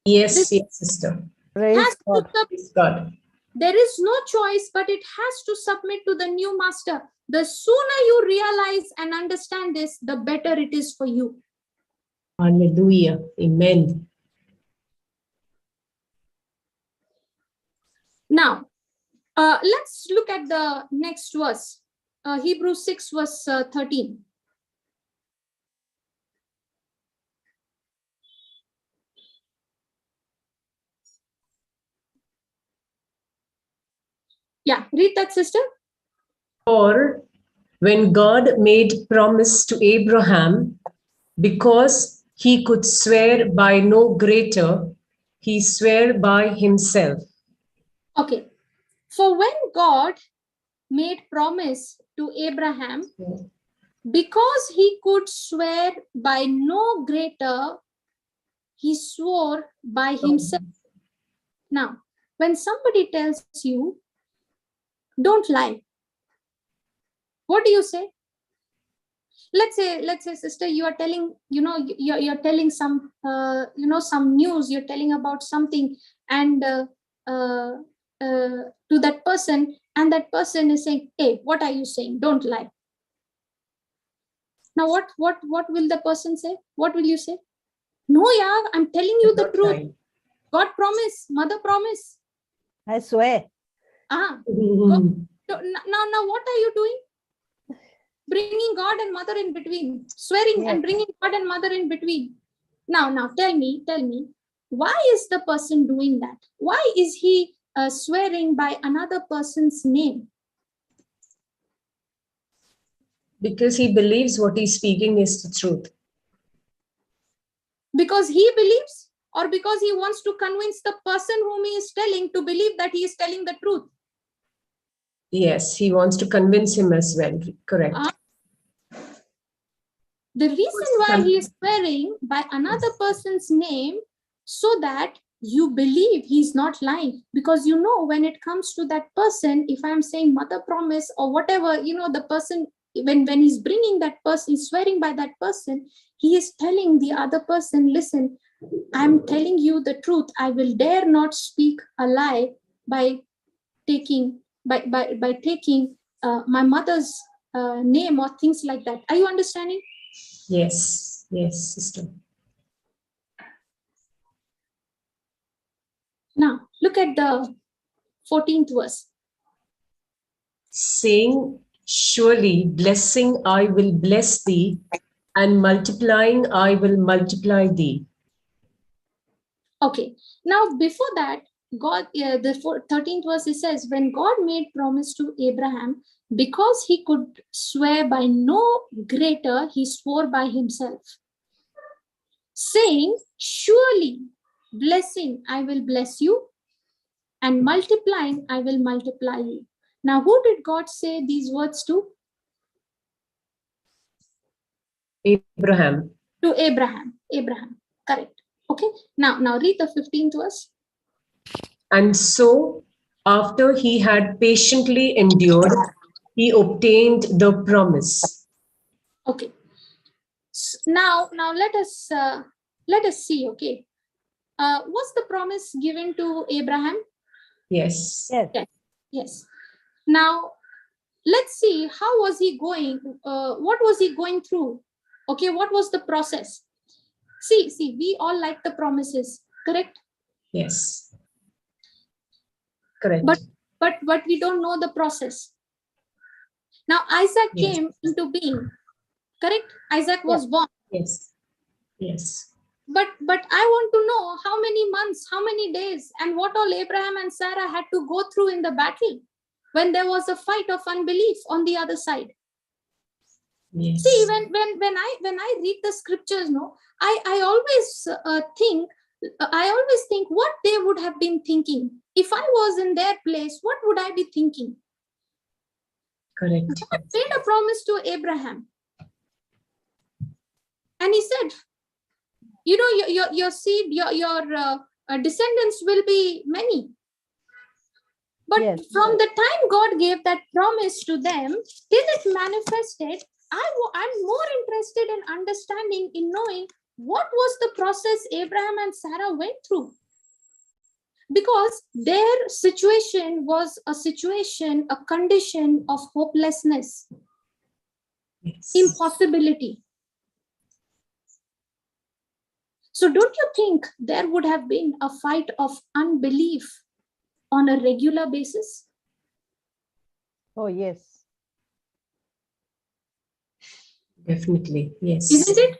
Yes, yes, sister. Praise God. Praise God. There is no choice, but it has to submit to the new master. The sooner you realize and understand this, the better it is for you. Hallelujah. Amen. Now, let's look at the next verse. Hebrews 6 verse 13. Yeah, read that, sister. For when God made promise to Abraham, because he could swear by no greater, he swore by himself. Okay. For when God made promise to Abraham, Because he could swear by no greater, he swore by himself. Now, when somebody tells you, don't lie, what do you say? Let's say, sister, you are telling, you're telling some, some news, you're telling about something, and to that person, and that person is saying, hey, what are you saying? Don't lie. Now, what will the person say? What will you say? No, yeah, I'm telling you the truth. Lie. God promise, mother promise. I swear. Now, what are you doing? Bringing God and mother in between, swearing and bringing God and mother in between. Now, tell me, why is the person doing that? Why is he swearing by another person's name? Because he believes what he's speaking is the truth. Because he believes, or because he wants to convince the person whom he is telling to believe that he is telling the truth? Yes, he wants to convince him as well. Correct. The reason why he is swearing by another person's name, so that you believe he's not lying. Because when it comes to that person, if I'm saying mother promise or whatever, the person, when he's bringing that person, he's swearing by that person, he is telling the other person, listen, I'm telling you the truth. I will dare not speak a lie by taking my mother's name or things like that. Are you understanding? Yes, sister. Now, look at the 14th verse. Saying, surely blessing I will bless thee, and multiplying I will multiply thee. Okay, now before that, God, the 13th verse, it says, when God made promise to Abraham, because he could swear by no greater, he swore by himself, saying, surely blessing I will bless you, and multiplying I will multiply you. Now, who did God say these words to? Abraham. To Abraham, correct. Okay, now read the 15th verse. And so, after he had patiently endured, he obtained the promise. Okay. Now let us see. Okay, was the promise given to Abraham? Yes. Yes. Now let's see, how was he going? What was he going through? Okay, what was the process? See, we all like the promises, correct? Yes. Correct. But we don't know the process. Now Isaac came into being, correct? Isaac was born. Yes. But I want to know how many months, how many days, and what all Abraham and Sarah had to go through in the battle when there was a fight of unbelief on the other side. Yes. See, when I read the scriptures, I always think what they would have been thinking. If I was in their place, what would I be thinking? Correct. God made a promise to Abraham, and he said, your seed, your descendants will be many. But from the time God gave that promise to them till it manifested, I'm more interested in understanding, in knowing what was the process Abraham and Sarah went through. Because their situation was a condition of hopelessness, impossibility. So don't you think there would have been a fight of unbelief on a regular basis? Oh, yes. Definitely, yes. Isn't it?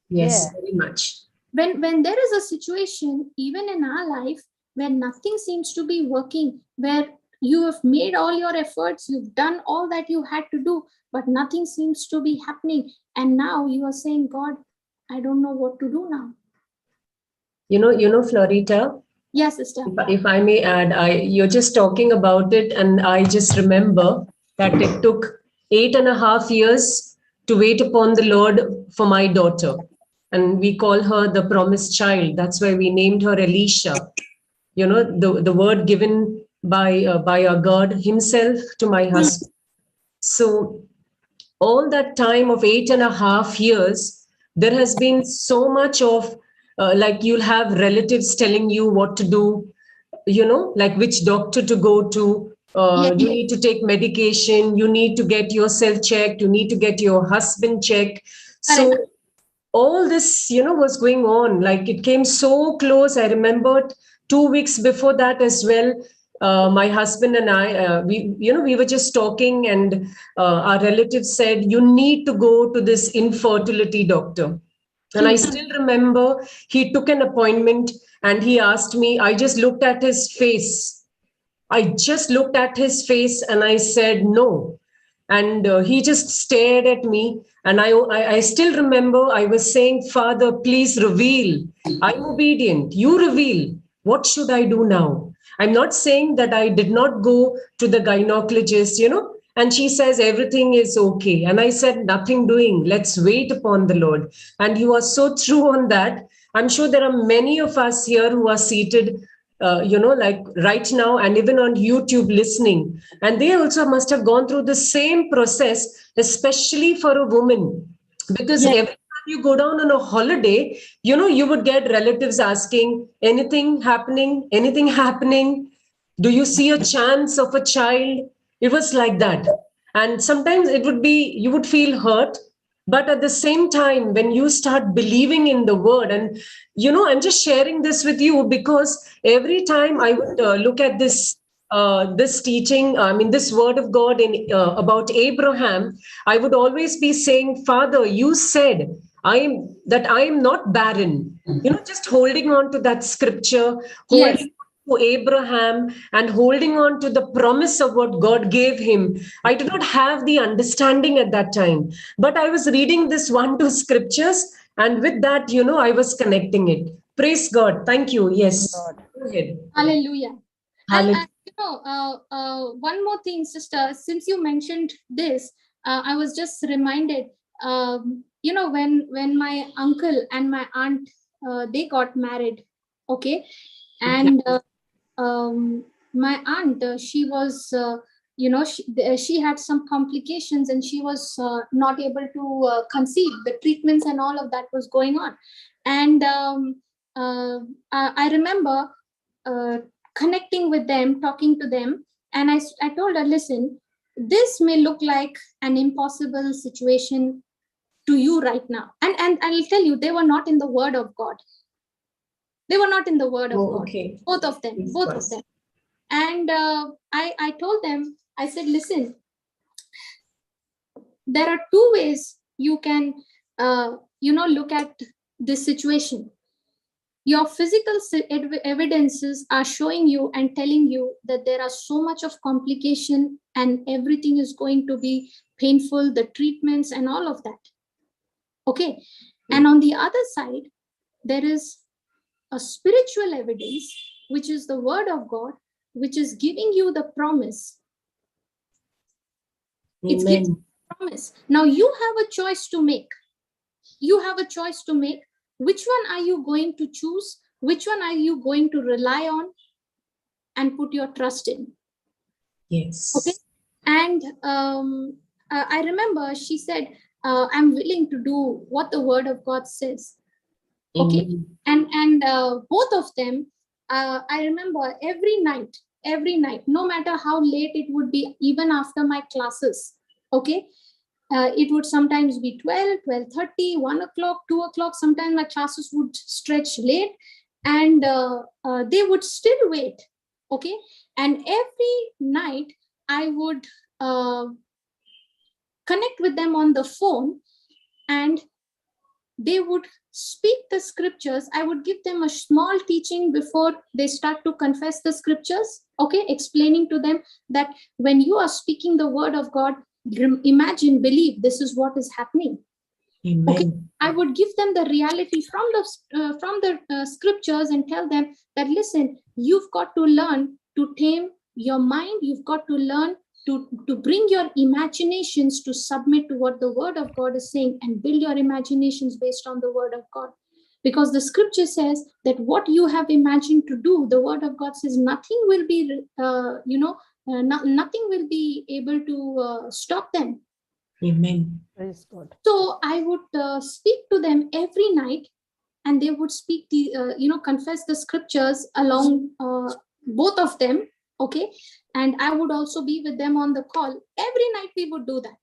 Yes, very much. When there is a situation, even in our life, where nothing seems to be working, where you have made all your efforts, you've done all that you had to do, but nothing seems to be happening. And now you are saying, God, I don't know what to do now. You know, Florita. Yes, sister. If I may add, you're just talking about it, and I just remember that it took 8.5 years to wait upon the Lord for my daughter. And we call her the promised child. That's why we named her Elisha. You know, the word given by our God himself to my husband. So all that time of 8.5 years, there has been so much of like you'll have relatives telling you what to do, you know, like which doctor to go to. You need to take medication, you need to get yourself checked, you need to get your husband checked. So all this, you know, was going on. Like it came so close. I remembered 2 weeks before that as well. My husband and I, we were just talking, and our relatives said, you need to go to this infertility doctor. And I still remember he took an appointment and he asked me, I just looked at his face. I just looked at his face and I said, no. And he just stared at me. And I still remember I was saying, Father, please reveal. I'm obedient. You reveal. What should I do now? I'm not saying that I did not go to the gynecologist, you know, and she says everything is okay. And I said, nothing doing. Let's wait upon the Lord. And you are so true on that. I'm sure there are many of us here who are seated, like right now, and even on YouTube listening. And they also must have gone through the same process, especially for a woman. Because every time you go down on a holiday, you know, you would get relatives asking, anything happening? Anything happening? Do you see a chance of a child? It was like that. And sometimes it would be, you would feel hurt. But at the same time, when you start believing in the word, and, you know, I'm just sharing this with you because every time I would look at this teaching, this word of God about Abraham, I would always be saying, Father, you said I am not barren. You know, just holding on to that scripture, holding to Abraham and holding on to the promise of what God gave him. I did not have the understanding at that time, but I was reading this 1-2 scriptures, and with that, you know, I was connecting it. Praise God. Thank you. Yes. Go ahead. Hallelujah. Hallelujah. And one more thing, sister, since you mentioned this, I was just reminded, when my uncle and my aunt, they got married. Okay. And my aunt, she was, she had some complications and she was not able to conceive. The treatments and all of that was going on. And I remember connecting with them, talking to them. And I told her, listen, this may look like an impossible situation to you right now. And I'll tell you, they were not in the word of God. They were not in the word of God. Okay. Both of them. And I told them, I said, listen, there are 2 ways you can, look at this situation. Your physical evidences are showing you and telling you that there are so much of complication and everything is going to be painful, the treatments and all of that. Okay. And on the other side, there is a spiritual evidence, which is the word of God, which is giving you the promise. It's giving you the promise. Now you have a choice to make. Which one are you going to choose? Which one are you going to rely on and put your trust in? Yes. Okay. And I remember she said, I'm willing to do what the word of God says. Okay. And both of them, I remember every night, no matter how late it would be, even after my classes. Okay. It would sometimes be 12, 12:30, 1 o'clock, 2 o'clock. Sometimes my classes would stretch late and they would still wait. Okay. And every night I would connect with them on the phone and they would speak the scriptures. I would give them a small teaching before they start to confess the scriptures. Okay. Explaining to them that when you are speaking the word of God, imagine, believe, this is what is happening. Amen. Okay, I would give them the reality from the scriptures and tell them that, listen, you've got to learn to tame your mind. You've got to learn to bring your imaginations to submit to what the word of God is saying, and build your imaginations based on the word of God. Because the scripture says that what you have imagined to do, the word of God says nothing will be, nothing will be able to stop them. Amen. Praise God. So I would speak to them every night, and they would speak the, confess the scriptures along both of them. Okay. And I would also be with them on the call. Every night we would do that.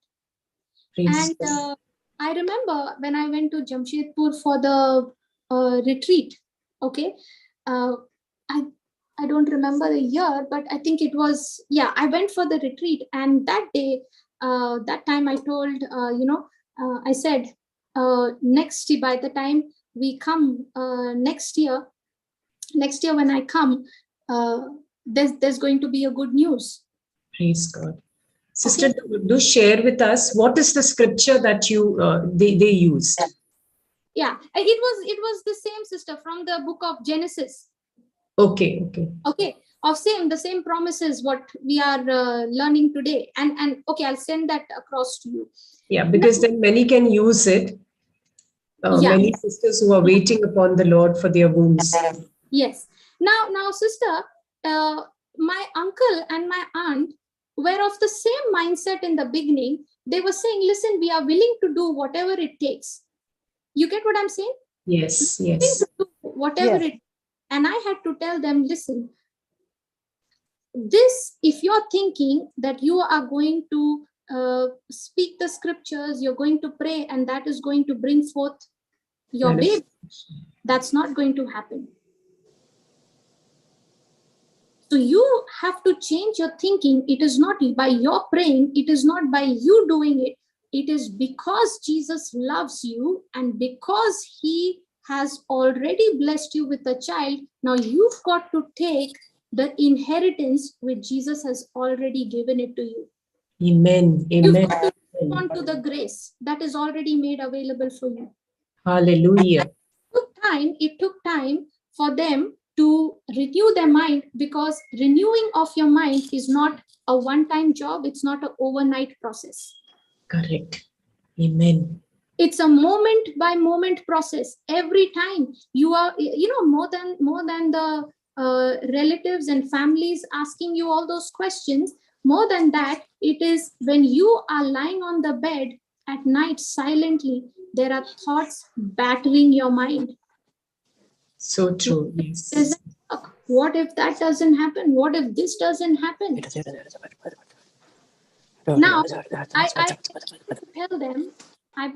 Praise And God. I remember when I went to Jamshedpur for the retreat. Okay. I don't remember the year, but I think it was, yeah, I went for the retreat. And that day, that time I told, I said, next year, by the time we come next year when I come, there's going to be a good news. Praise God. Sister, do share with us what is the scripture that you they used. Yeah, it was the same, sister, from the book of Genesis. Okay. Of the same promises what we are learning today, and okay, I'll send that across to you. Yeah, because then many can use it. Many sisters who are waiting upon the Lord for their wombs. Yes. Now, sister, my uncle and my aunt were of the same mindset in the beginning. They were saying, listen, we are willing to do whatever it takes. You get what I'm saying? Yes. Whatever it, and I had to tell them, listen, this, if you're thinking that you are going to speak the scriptures, you're going to pray, and that is going to bring forth your baby, that's not going to happen. So you have to change your thinking. It is not by your praying. It is not by you doing it. It is because Jesus loves you, and because he has already blessed you with a child. Now you've got to take the inheritance which Jesus has already given it to you. Amen. You've got to respond to the grace that is already made available for you. Hallelujah. It took time for them to renew their mind, because renewing of your mind is not a one-time job. It's not an overnight process. Correct. Amen. It's a moment by moment process. Every time you are, more than the relatives and families asking you all those questions, more than that, it is when you are lying on the bed at night silently, there are thoughts battering your mind. So true. Yes. What if that doesn't happen? What if this doesn't happen? Now,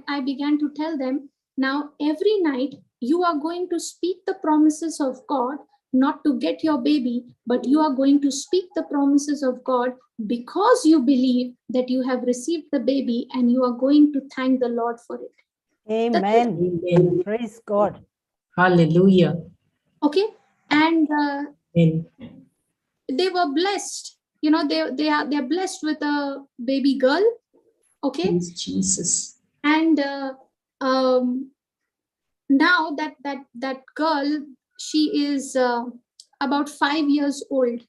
I began to tell them, now every night you are going to speak the promises of God, not to get your baby, but you are going to speak the promises of God because you believe that you have received the baby, and you are going to thank the Lord for it. Amen. Praise God. Hallelujah. Okay. And they were blessed. They're blessed with a baby girl. Okay. Praise Jesus. And now that girl, she is about 5 years old.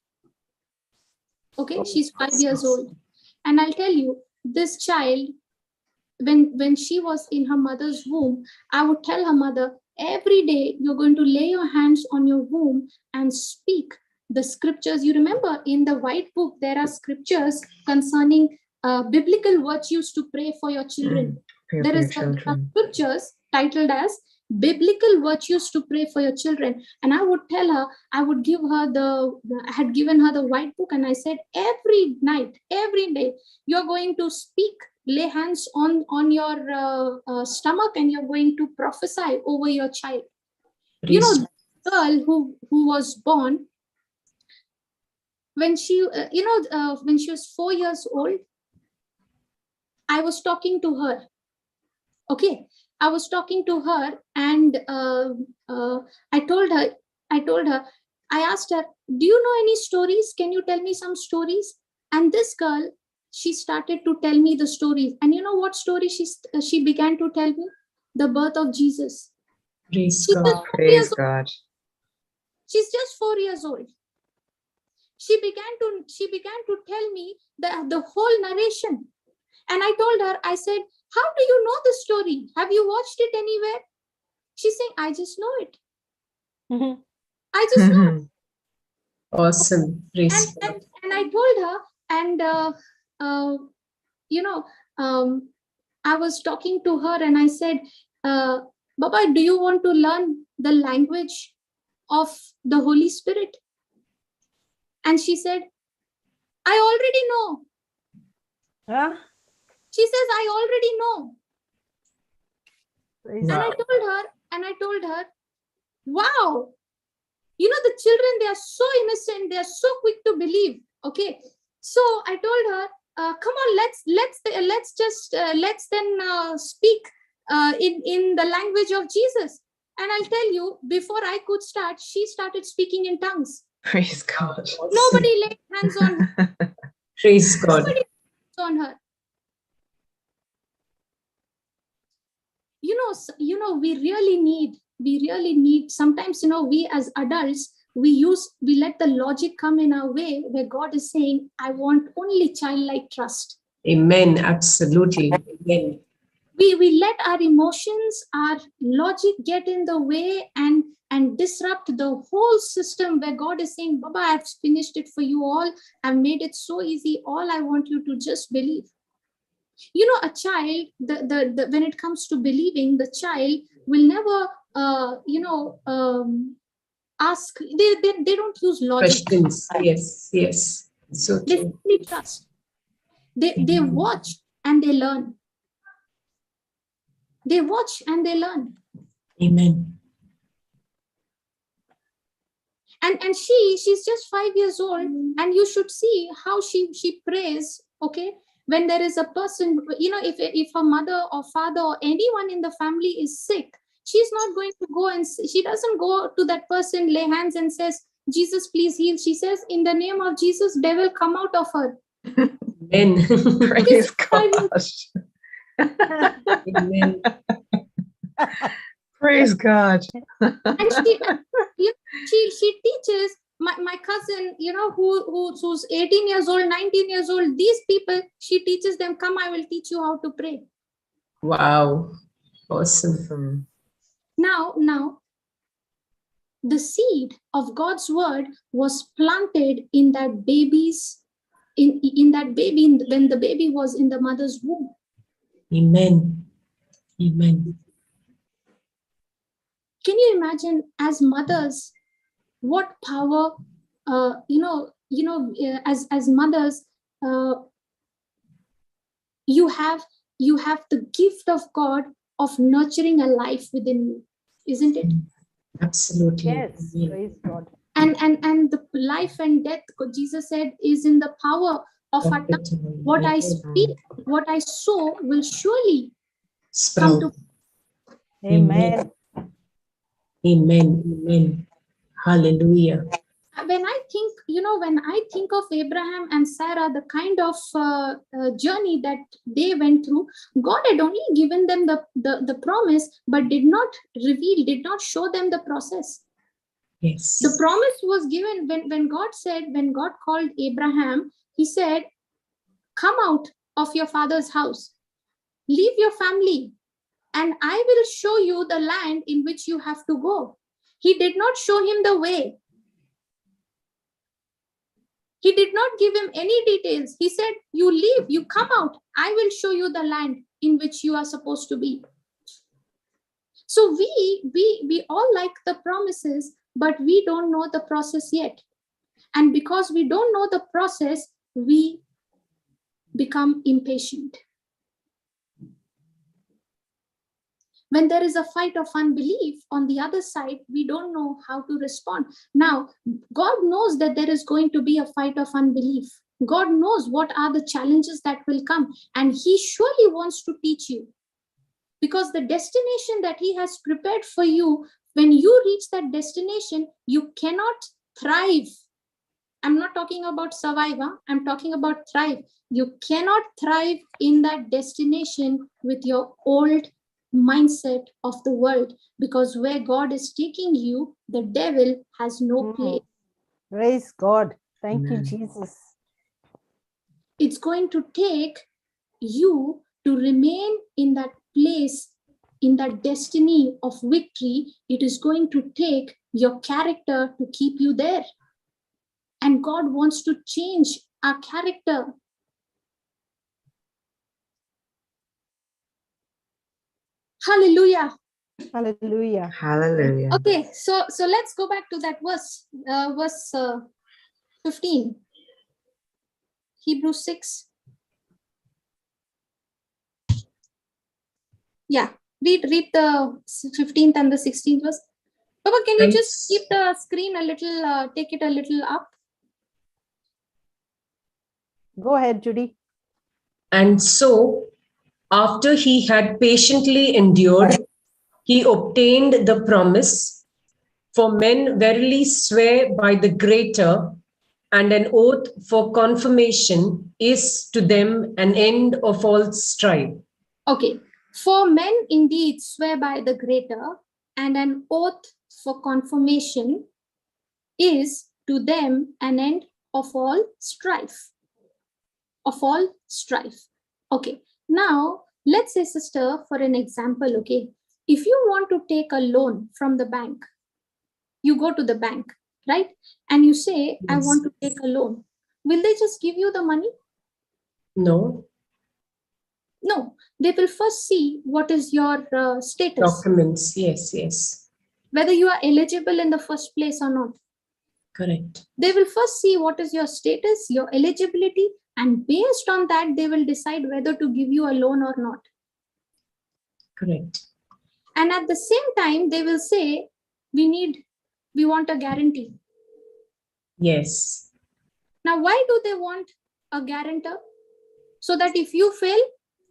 Okay, she's 5 years old. And I'll tell you, this child, when she was in her mother's womb, I would tell her mother, every day you're going to lay your hands on your womb and speak the scriptures. You remember in the white book, there are scriptures concerning biblical virtues to pray for your children. There is a scriptures titled as biblical virtues to pray for your children. And I would tell her, I would give her I had given her the white book, and I said, every night, every day, you're going to speak, lay hands on your stomach, and you're going to prophesy over your child. The girl who was born, when she was 4 years old, I was talking to her. Okay, I was talking to her, and I told her, I asked her, do you know any stories? Can you tell me some stories? And this girl, she started to tell me the stories. And you know what story she began to tell me? The birth of Jesus. Praise God. Praise God. She's just 4 years old. she began to tell me the whole narration. And I told her, I said, how do you know the story? Have you watched it anywhere? She's saying, I just know it. I just know it. Awesome. Praise God. And I told her, and I was talking to her and I said, Baba, do you want to learn the language of the Holy Spirit? And she said, I already know. Huh? She says, I already know. Praise And God. I told her, wow, you know, the children, they are so innocent, they are so quick to believe. Okay. So I told her, come on, let's then speak in the language of Jesus. And I'll tell you, before I could start, she started speaking in tongues. Praise God. Nobody laid hands on her. Praise God. Nobody laid hands on her. You know, we really need, sometimes, you know, we as adults, we let the logic come in our way, where God is saying, I want only childlike trust. Amen. Absolutely. Amen. We let our emotions, our logic get in the way and disrupt the whole system, where God is saying, Baba, I've finished it for you all. I've made it so easy. All I want you to just believe. You know, a child, when it comes to believing, the child will never, ask. They don't use logic. Questions. Yes. Yes. So They true. simply trust. They watch and they learn. They watch and they learn. Amen. And she's just 5 years old, and you should see how she prays. Okay, when there is a person, you know, if her mother or father or anyone in the family is sick, she's not going to go and she doesn't go to that person, lay hands and says, Jesus, please heal. She says, in the name of Jesus, devil, come out of her. Amen. Praise God. Amen. Praise God. And she teaches my cousin, you know, who's 18 years old, 19 years old, these people, she teaches them, come, I will teach you how to pray. Wow. Awesome. Now, the seed of God's word was planted in that baby's, in that baby, when the baby was in the mother's womb. Amen. Amen. Can you imagine, as mothers, what power, as mothers, you have the gift of God of nurturing a life within you, isn't it? Absolutely. Yes, praise God. And the life and death, Jesus said, is in the power of our tongue. What I speak, what I sow will surely come to. Amen. Amen. Amen. Hallelujah. When I think of Abraham and Sarah, the kind of journey that they went through, God had only given them the promise, but did not show them the process. Yes. The promise was given when God called Abraham, he said, come out of your father's house, leave your family, and I will show you the land in which you have to go. He did not show him the way. He did not give him any details. He said, you leave, you come out. I will show you the land in which you are supposed to be. So we all like the promises, but we don't know the process yet. And because we don't know the process, we become impatient. When there is a fight of unbelief on the other side, we don't know how to respond. Now, God knows that there is going to be a fight of unbelief. God knows what are the challenges that will come, and He surely wants to teach you. Because the destination that He has prepared for you, when you reach that destination, you cannot thrive. I'm not talking about survive, I'm talking about thrive. You cannot thrive in that destination with your old mindset of the world, because where God is taking you, the devil has no place. Praise God. Thank you, Amen. Jesus. It's going to take you to remain in that place, in that destiny of victory. It is going to take your character to keep you there. And God wants to change our character. Hallelujah. Hallelujah. Hallelujah. Okay, so let's go back to that verse, verse 15. Hebrews 6. Yeah, read the 15th and the 16th verse. Papa, can you just keep the screen a little, take it a little up? Go ahead, Judy. And so, after he had patiently endured, he obtained the promise. For men verily swear by the greater, and an oath for confirmation is to them an end of all strife. Okay. For men indeed swear by the greater, and an oath for confirmation is to them an end of all strife. Of all strife. Okay. Now, let's say, sister, for an example, okay, if you want to take a loan from the bank, you go to the bank, right? And you say, I Yes. want to take a loan. Will they just give you the money? No. No, they will first see what is your status, Documents. Yes, yes. whether you are eligible in the first place or not. Correct. They will first see what is your status, your eligibility, and based on that, they will decide whether to give you a loan or not. Correct. And at the same time, they will say, we want a guarantee. Yes. Now, why do they want a guarantor? So that if you fail,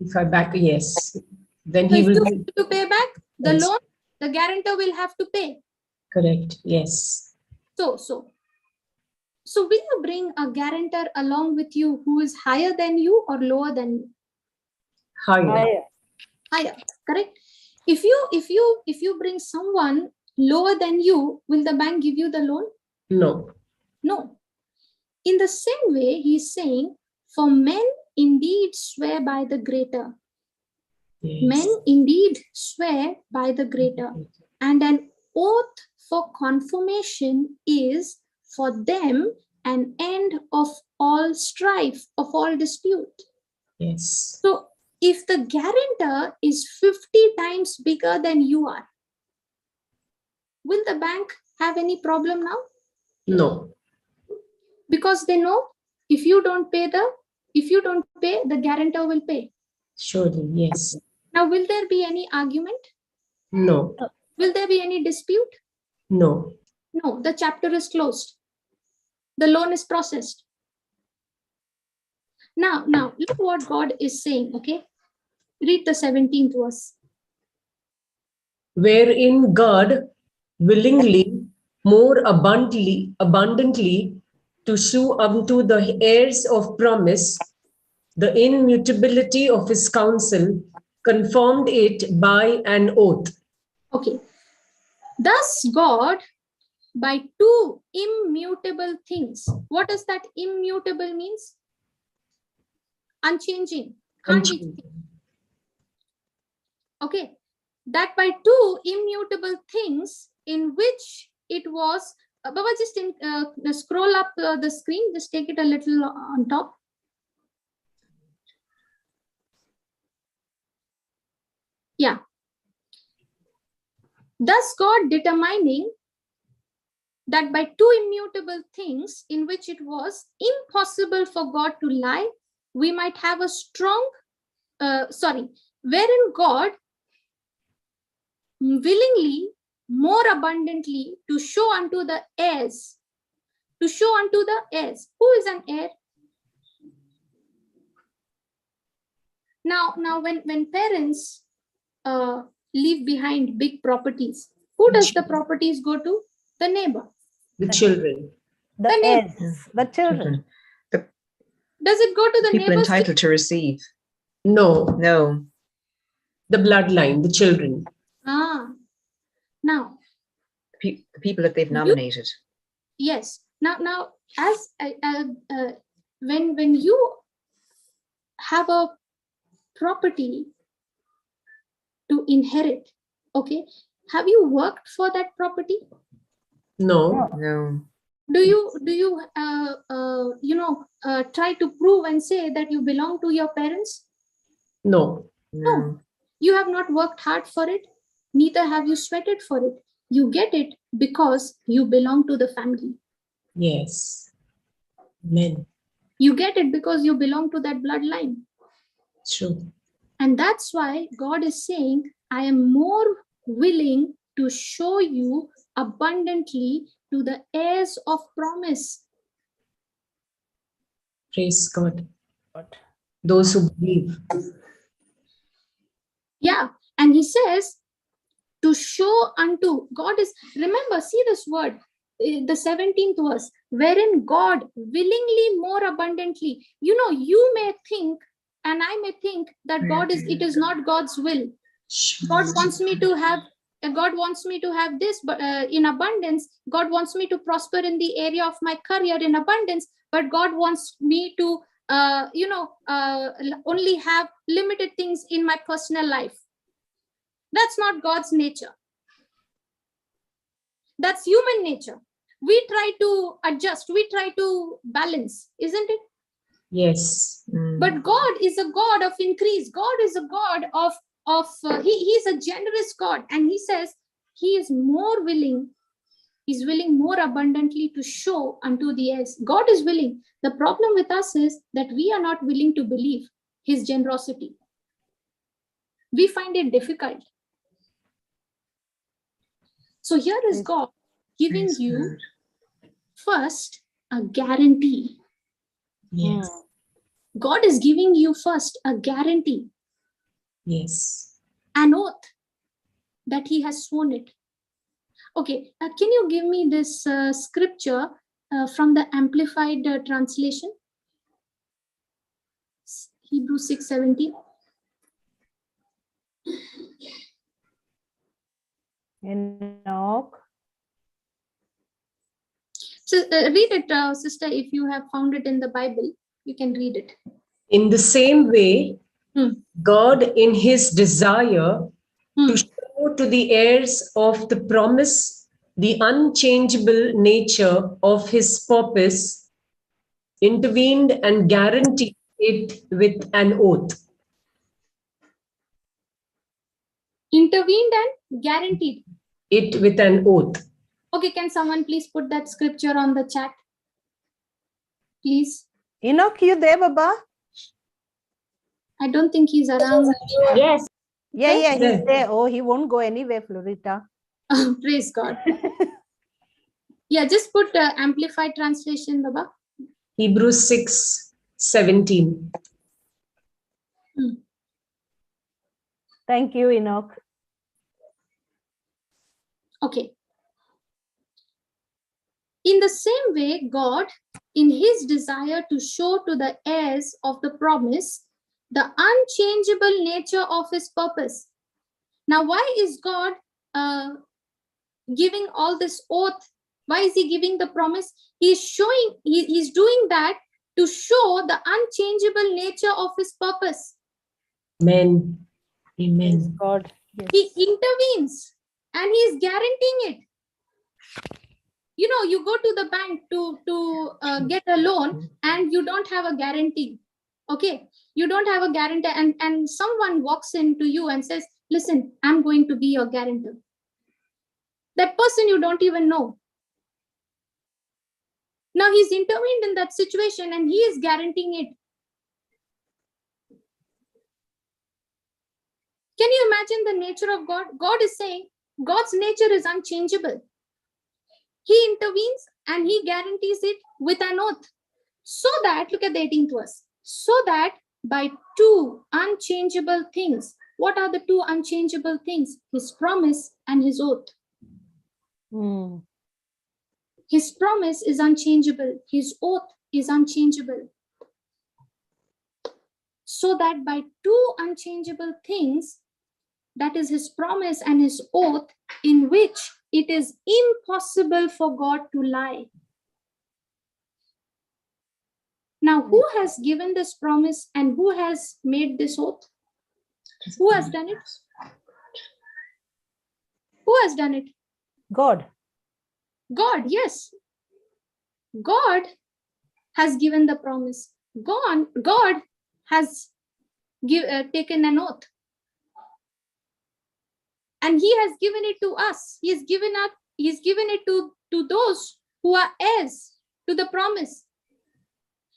If I back, yes. Then so he if will you be. have to pay back the Yes. loan, the guarantor will have to pay. Correct. Yes. So will you bring a guarantor along with you who is higher than you or lower than you? Higher. Higher, correct? If you bring someone lower than you, will the bank give you the loan? No. No. In the same way, he's saying, for men indeed swear by the greater. Yes. Men indeed swear by the greater, and an oath for confirmation is for them an end of all strife, of all dispute. Yes. So if the guarantor is 50 times bigger than you are, will the bank have any problem now? No. Because they know if you don't pay, the guarantor will pay. Surely. Yes. Now, will there be any argument? No. Will there be any dispute? No. No, the chapter is closed. The loan is processed. Now, look what God is saying, okay? Read the 17th verse. Wherein God willingly, more abundantly to shew unto the heirs of promise the immutability of his counsel, confirmed it by an oath. Okay. Thus God, by two immutable things. What does that immutable means? Unchanging. Can't be changed. Okay. That by two immutable things in which it was, Baba, just scroll up the screen, just take it a little on top. Yeah. Thus God determining that by two immutable things in which it was impossible for God to lie, we might have a strong, wherein God willingly, more abundantly to show unto the heirs. To show unto the heirs. Who is an heir? Now when parents leave behind big properties, who does the properties go to? The neighbor. The children. The heirs, the children. Does it go to the People neighbors? entitled to receive. No. No. The bloodline, the children. Now The people that they've nominated. yes. Now as when you have a property to inherit, okay, have you worked for that property? No. No. Do you try to prove and say that you belong to your parents? No. No. You have not worked hard for it, neither have you sweated for it. You get it because you belong to the family. Yes. Amen. You get it because you belong to that bloodline. True. And that's why God is saying, I am more willing to show you abundantly to the heirs of promise. Praise God. Those who believe. Yeah. And he says, to show unto God is, remember, see this word, the 17th verse, wherein God willingly more abundantly. You know, you may think, and I may think that God is, it is not God's will. God wants me to have this, but in abundance. God wants me to prosper in the area of my career in abundance, but God wants me to only have limited things in my personal life. That's not God's nature. That's human nature. We try to adjust, we try to balance, isn't it? Yes. But God is a God of increase. God is a God of he's a generous God, and he says he is more willing. He's willing more abundantly to show unto the heirs. God is willing. The problem with us is that we are not willing to believe his generosity. We find it difficult. So here is God giving you first a guarantee. Yes. God is giving you first a guarantee. Yes. An oath that he has sworn it. Okay, can you give me this scripture from the Amplified translation? Hebrews 6:17. Enoch. So read it, sister, if you have found it in the Bible, you can read it. In the same way, God, in his desire to show to the heirs of the promise the unchangeable nature of his purpose, intervened and guaranteed it with an oath. Intervened and guaranteed it with an oath. Okay, can someone please put that scripture on the chat? Please. Enoch, you there, Baba? I don't think he's around. Yes. Yeah, he's there. Oh, he won't go anywhere, Florita. Praise God. Yeah, just put amplified translation, Baba. Hebrews 6:17. Thank you, Enoch. Okay. In the same way, God, in his desire to show to the heirs of the promise the unchangeable nature of his purpose. Now, why is God giving all this oath? Why is he giving the promise? He's showing, he's doing that to show the unchangeable nature of his purpose. Amen. Amen. Praise God. Yes. He intervenes and he's guaranteeing it. You know, you go to the bank to get a loan and you don't have a guarantee. Okay, you don't have a guarantee, and someone walks into you and says, listen, I'm going to be your guarantor. That person you don't even know. Now he's intervened in that situation and he is guaranteeing it. Can you imagine the nature of God? God is saying God's nature is unchangeable. He intervenes and he guarantees it with an oath. So that, look at the 18th verse, so that by two unchangeable things. What are the two unchangeable things? His promise and his oath. His promise is unchangeable. His oath is unchangeable. So that by two unchangeable things, that is his promise and his oath, in which it is impossible for God to lie. Now, who has given this promise and who has made this oath? Who has done it? Who has done it? God. God, yes. God has given the promise. God has taken an oath. And he has given it to us. He's given it to those who are heirs to the promise.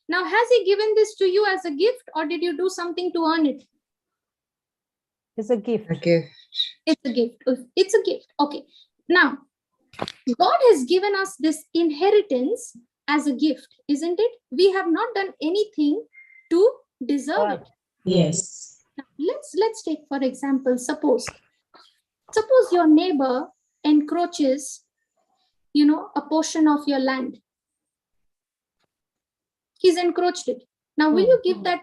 Now, has he given this to you as a gift, or did you do something to earn it? It's a gift. A gift. It's a gift. It's a gift. Okay. Now, God has given us this inheritance as a gift, isn't it? We have not done anything to deserve it. Yes. Now, let's take, for example, suppose your neighbor encroaches, a portion of your land. He's encroached it. Now, will you give that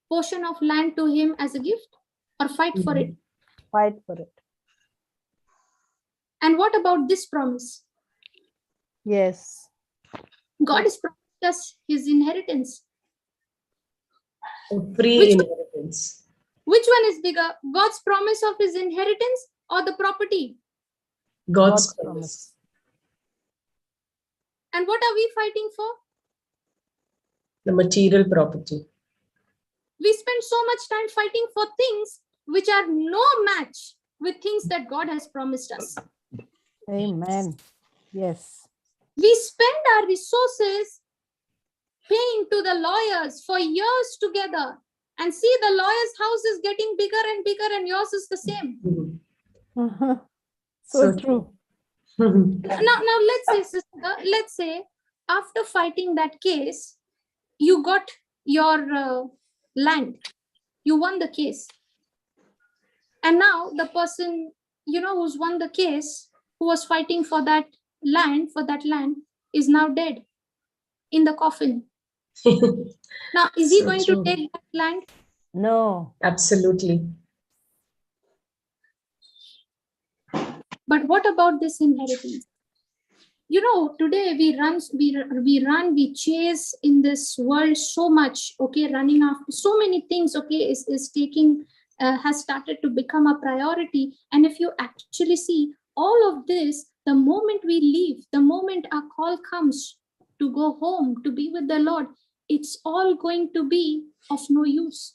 portion of land to him as a gift or fight for it? Fight for it. And what about this promise? Yes. God has promised us his inheritance. Free inheritance. Which one is bigger? God's promise of his inheritance or the property? God's promise. And what are we fighting for? The material property. We spend so much time fighting for things which are no match with things that God has promised us. Amen. Yes. We spend our resources paying to the lawyers for years together, and see the lawyer's house is getting bigger and bigger and yours is the same. So true. Now let's say after fighting that case, you got your land, you won the case. And now the person, who's won the case, who was fighting for that land, is now dead in the coffin. Now, is he going to take that land? No. Absolutely. But what about this inheritance? Today we chase in this world so much, okay, running after so many things, okay, is taking, has started to become a priority. And if you actually see all of this, the moment we leave, the moment our call comes to go home, to be with the Lord, it's all going to be of no use.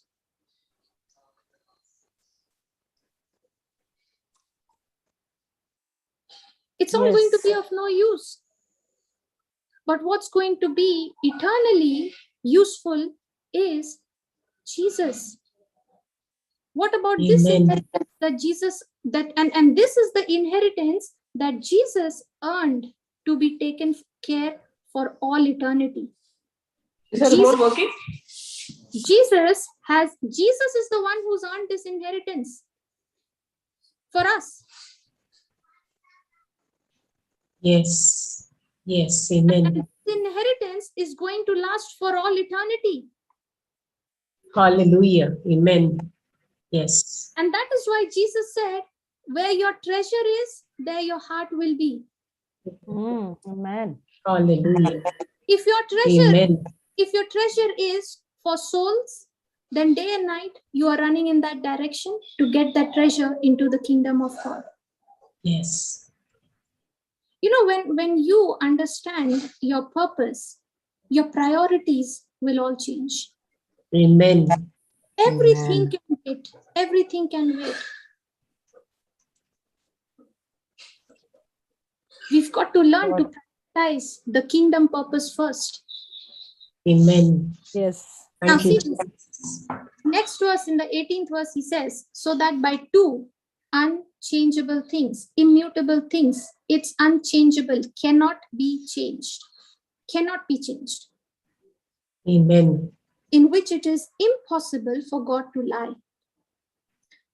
It's all going to be of no use. But what's going to be eternally useful is Jesus. What about this inheritance that Jesus, and this is the inheritance that Jesus earned to be taken care for all eternity. Is the remote working? Jesus is the one who's earned this inheritance for us. Yes. Yes. Amen. And this inheritance is going to last for all eternity. Hallelujah. Amen. Yes. And that is why Jesus said, where your treasure is, there your heart will be. Amen. Hallelujah. If your treasure is for souls, then day and night you are running in that direction to get that treasure into the kingdom of God. Yes. When you understand your purpose, your priorities will all change. Amen. Everything can wait. Everything can wait. We've got to learn to prioritize the kingdom purpose first. Amen. Yes. Now see this. Next verse, in the 18th verse, he says, so that by two unchangeable things, immutable things, it's unchangeable, cannot be changed. Cannot be changed. Amen. In which it is impossible for God to lie.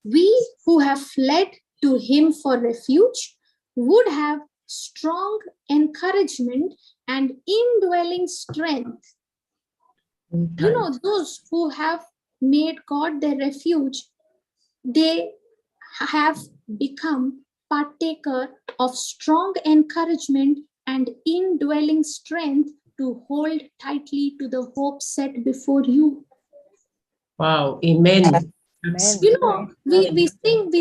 We who have fled to him for refuge would have strong encouragement and indwelling strength. Those who have made God their refuge, they have become partaker of strong encouragement and indwelling strength to hold tightly to the hope set before you. Wow. Amen. Amen. You know, we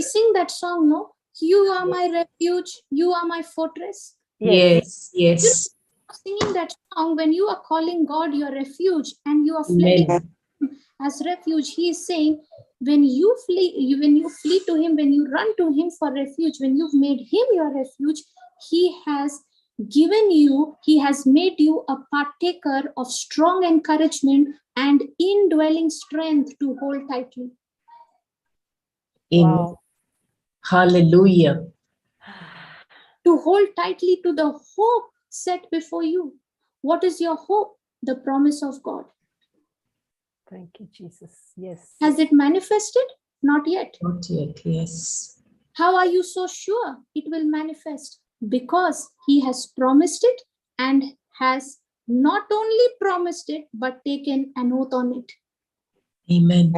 sing that song, no? You are my refuge, you are my fortress. Yes. You Yes. know, singing that song, when you are calling God your refuge and you are Amen. fleeing as refuge, he is saying, when you flee to him, when you run to him for refuge, when you've made him your refuge, he has given you, he has made you a partaker of strong encouragement and indwelling strength to hold tightly. Amen. Wow. Hallelujah. To hold tightly to the hope set before you. What is your hope? The promise of God. Thank you, Jesus. Yes. Has it manifested? Not yet. Not yet. Yes. How are you so sure it will manifest? Because he has promised it and has not only promised it, but taken an oath on it. Amen.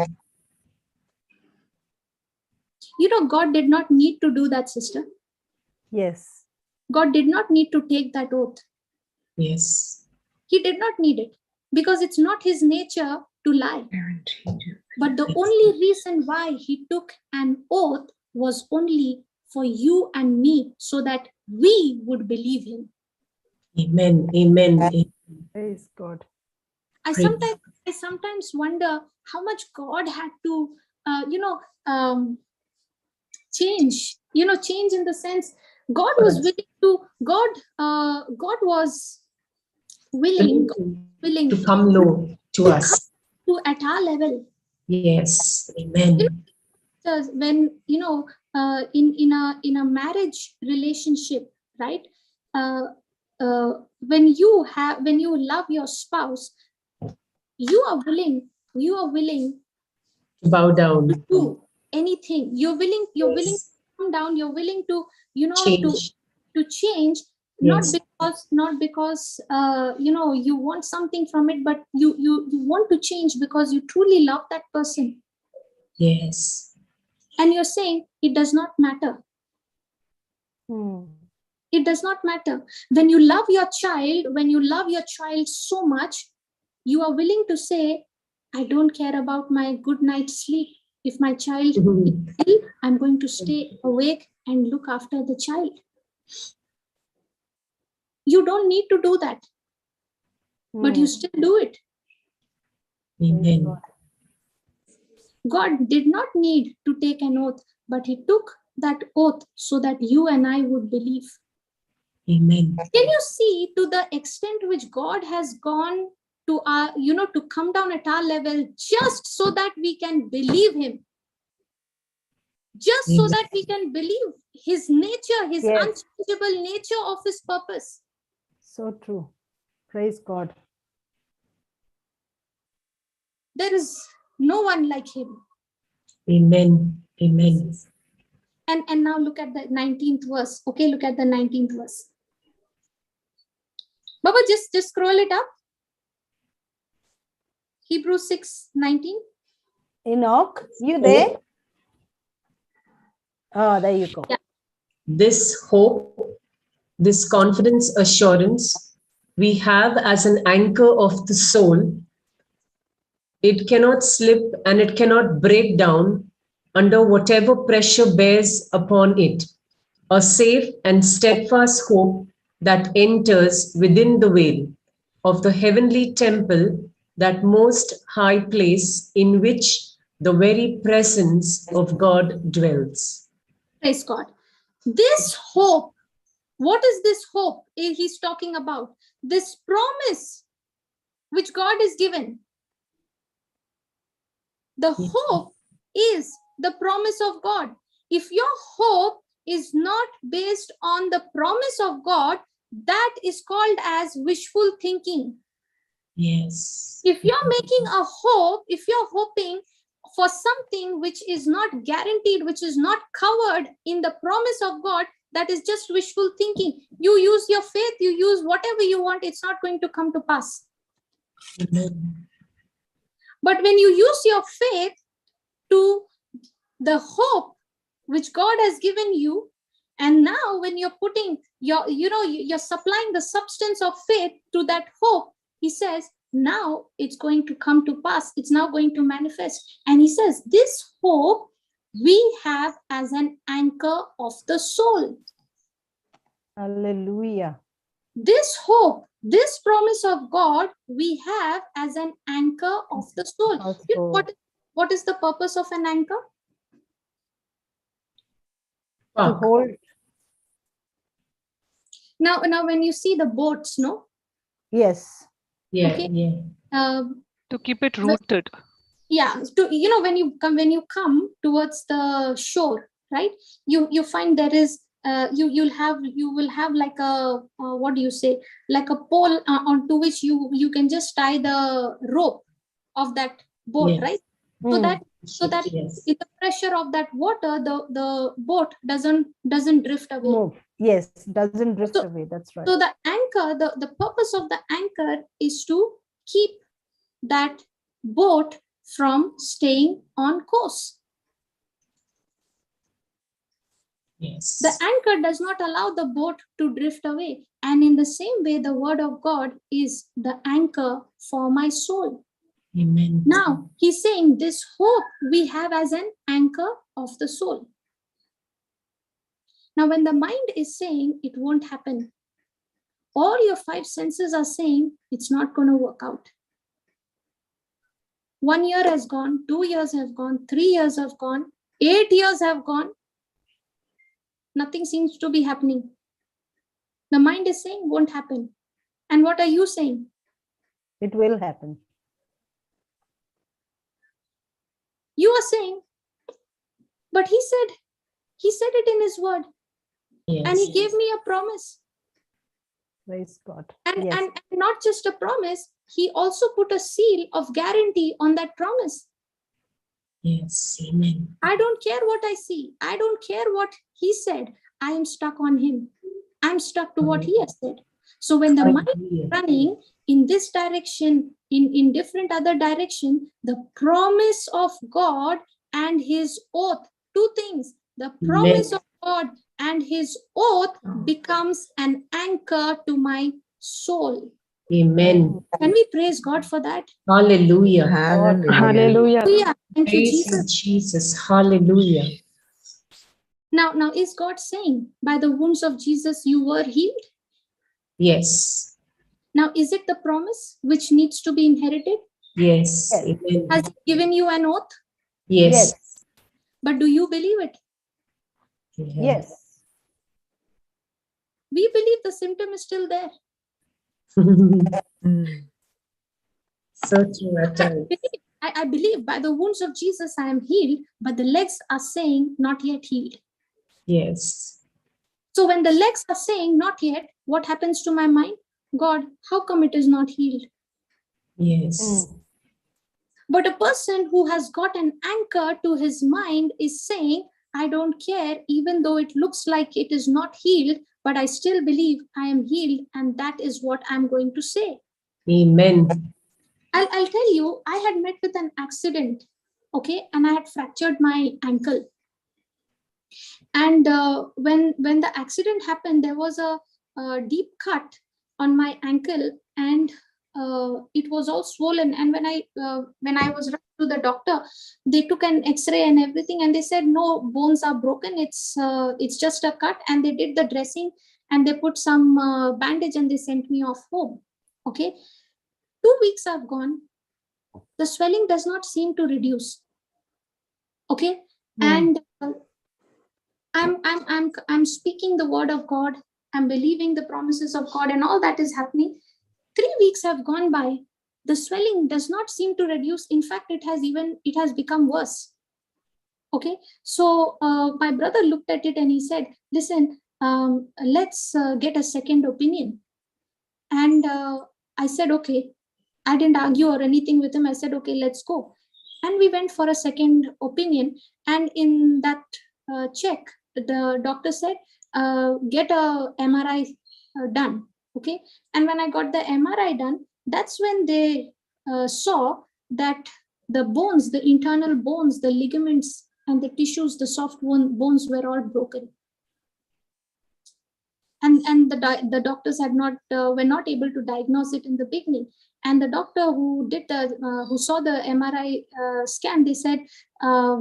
You know, God did not need to do that, sister. Yes. God did not need to take that oath. Yes. He did not need it because it's not his nature to lie. But the only reason why he took an oath was only for you and me, so that we would believe him. Amen. Amen. Praise God. I sometimes wonder how much God had to, change. Change in the sense God was willing to. God was willing to come low to us. To at our level. Yes. Amen. When in a marriage relationship, right? When you love your spouse, you are willing to bow down, to do anything. You're willing to come down. You're willing to change. to change. Yes. Not because you want something from it, but you want to change because you truly love that person. Yes. And you're saying it does not matter. It does not matter. When you love your child so much, you are willing to say, I don't care about my good night's sleep. If my child is ill, I'm going to stay awake and look after the child. You don't need to do that, but you still do it. Amen. God did not need to take an oath, but he took that oath so that you and I would believe. Amen. Can you see to the extent which God has gone to to come down at our level just so that we can believe him? Just so that we can believe his nature, his unchangeable nature of his purpose. So true. Praise God. There is no one like him. Amen. Amen. And now look at the 19th verse. Okay, look at the 19th verse. Baba, just scroll it up. Hebrews 6:19. Enoch, you there? Oh, there you go. Yeah. This hope, this confidence, assurance we have as an anchor of the soul. It cannot slip and it cannot break down under whatever pressure bears upon it. A safe and steadfast hope that enters within the veil of the heavenly temple, that most high place in which the very presence of God dwells. Praise God. This hope, what is this hope he's talking about? This promise which God is given. The hope is the promise of God. If your hope is not based on the promise of God, that is called as wishful thinking. Yes. If you're making a hope, if you're hoping for something which is not guaranteed, which is not covered in the promise of God, that is just wishful thinking. You use your faith, you use whatever you want, it's not going to come to pass. Amen. But when you use your faith to the hope which God has given you, And now when you're putting you're supplying the substance of faith to that hope, he says, now it's going to come to pass. It's now going to manifest. And he says, this hope we have as an anchor of the soul. Hallelujah. This hope, this promise of God, we have as an anchor of the soul. You know what is the purpose of an anchor? To hold. Now when you see the boats, no? Yes. Yeah. Okay. Yeah. To keep it rooted. Yeah. When you come towards the shore, right? You find there is you will have like a what do you say, like a pole onto which you can just tie the rope of that boat, Yes. right? So that Yes. in the pressure of that water, the boat doesn't drift away. Move. Yes, doesn't drift away. That's right. So the anchor, the purpose of the anchor is to keep that boat from staying on course. Yes. The anchor does not allow the boat to drift away. And in the same way, the word of God is the anchor for my soul. Amen. Now, he's saying this hope we have as an anchor of the soul. Now, when the mind is saying it won't happen, all your five senses are saying it's not going to work out. 1 year has gone, 2 years have gone, 3 years have gone, 8 years have gone. Nothing seems to be happening. The mind is saying won't happen. And what are you saying? It will happen. You are saying, but he said it in his word. Yes. And he gave me a promise. Praise God. And, Yes. and not just a promise, he also put a seal of guarantee on that promise. Yes. Amen. I don't care what I see. I don't care what he said. I am stuck on him. I'm stuck to what he has said. So when the mind is running in this direction, in different other direction, the promise of God and his oath, two things, the promise of God and his oath becomes an anchor to my soul. Amen. Can we praise God for that? Hallelujah. Hallelujah. Hallelujah. Hallelujah. Thank you, Praise Jesus. Jesus. Hallelujah. Now, is God saying, by the wounds of Jesus, you were healed? Yes. Now, is it the promise which needs to be inherited? Yes. Amen. Has he given you an oath? Yes. But do you believe it? Yes. We believe the symptom is still there. So true at times. I believe by the wounds of Jesus I am healed, but the legs are saying not yet healed. Yes. So when the legs are saying not yet, what happens to my mind? God, how come it is not healed? Yes. But a person who has got an anchor to his mind is saying, I don't care, even though it looks like it is not healed, but I still believe I am healed, and that is what I'm going to say. Amen. I'll tell you, I had met with an accident, okay, and I had fractured my ankle. And when the accident happened, there was a deep cut on my ankle, and it was all swollen. And when I was rushed to the doctor, they took an X-ray and everything, and they said no bones are broken. It's just a cut, and they did the dressing and they put some bandage and they sent me off home. Okay, 2 weeks have gone. The swelling does not seem to reduce. Okay, and I'm speaking the word of God. I'm believing the promises of God, and all that is happening. 3 weeks have gone by. The swelling does not seem to reduce. In fact, it has become worse. Okay, so my brother looked at it and he said, listen, let's get a second opinion. And I said, okay. I didn't argue or anything with him. I said, okay, let's go. And we went for a second opinion. And in that check, the doctor said, get a MRI done. Okay. And when I got the MRI done, that's when they saw that the bones, the internal bones, the ligaments and the tissues, the soft bones were all broken. the doctors were not able to diagnose it in the beginning. And the doctor who saw the MRI scan, they said,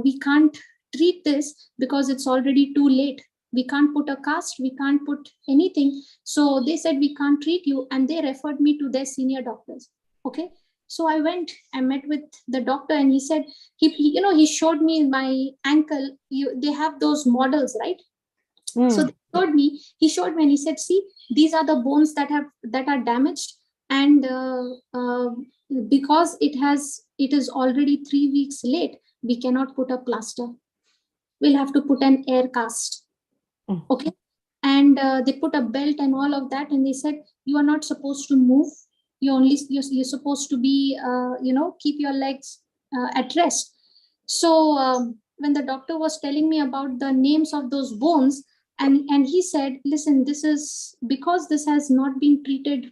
we can't treat this because it's already too late. We can't put a cast, we can't put anything. So they said, we can't treat you. And they referred me to their senior doctors. Okay. So I went, I met with the doctor, and he said, he showed me my ankle. They have those models, right? So he showed me and he said, see, these are the bones that are damaged. And because it is already 3 weeks late, we cannot put a plaster. We'll have to put an air cast. Okay. And they put a belt and all of that. And they said, you are not supposed to move. You're supposed to be, keep your legs at rest. So when the doctor was telling me about the names of those bones, and he said, listen, this is because this has not been treated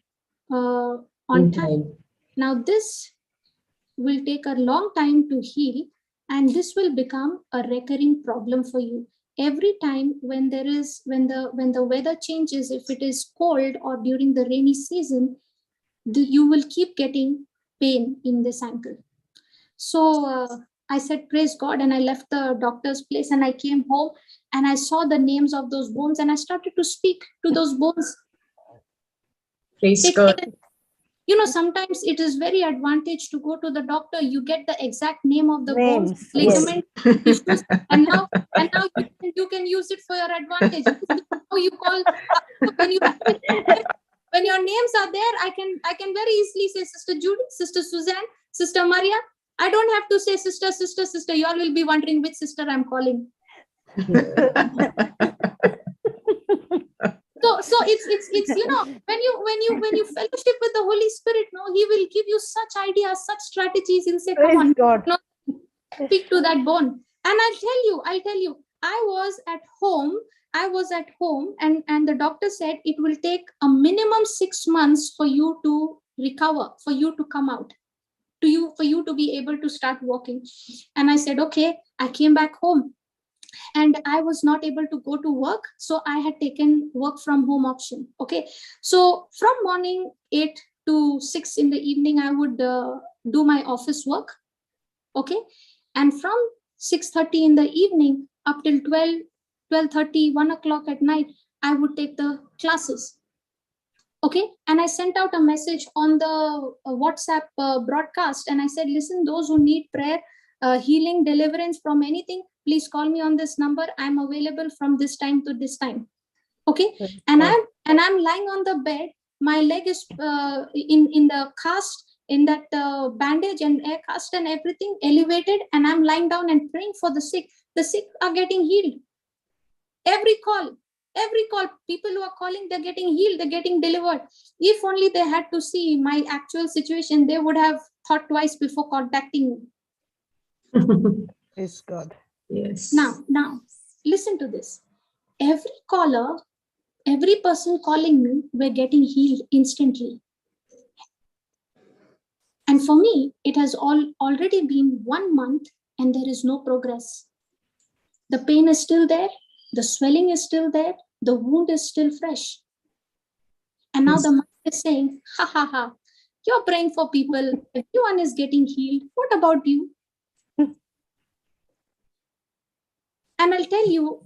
on time. Now this will take a long time to heal, and this will become a recurring problem for you. Every time when the weather changes, if it is cold or during the rainy season, you will keep getting pain in this ankle. So I said, praise God. And I left the doctor's place and I came home and I saw the names of those bones and I started to speak to those bones. Praise God. Sometimes it is very advantage to go to the doctor. You get the exact name of the Names, bones, ligament issues, and now you can use it for your advantage. How you call when your names are there, I can very easily say Sister Judy, Sister Suzanne, Sister Maria. I don't have to say sister. You all will be wondering which sister I'm calling. So it's when you fellowship with the Holy Spirit, He will give you such ideas, such strategies. He'll say, come on, God. Speak to that bone. And I'll tell you, I was at home and the doctor said it will take a minimum 6 months for you to recover, for you to come out, for you to be able to start walking. And I said, okay. I came back home and I was not able to go to work. So I had taken work from home option. Okay. So from morning 8 to 6 in the evening, I would do my office work. Okay. And from 6:30 in the evening up till 12:30, 1 o'clock at night, I would take the classes. Okay. And I sent out a message on the WhatsApp broadcast. And I said, listen, those who need prayer, healing, deliverance from anything, please call me on this number. I'm available from this time to this time. Okay. And I'm lying on the bed. My leg is in the cast, in that bandage and air cast and everything elevated. And I'm lying down and praying for the sick. The sick are getting healed. Every call, people who are calling, they're getting healed, they're getting delivered. If only they had to see my actual situation, they would have thought twice before contacting me. Praise God. Yes. Now, listen to this. Every person calling me were getting healed instantly. And for me, it has already been 1 month and there is no progress. The pain is still there. The swelling is still there. The wound is still fresh. And now the mind is saying, ha, you're praying for people. Everyone is getting healed. What about you? And I'll tell you,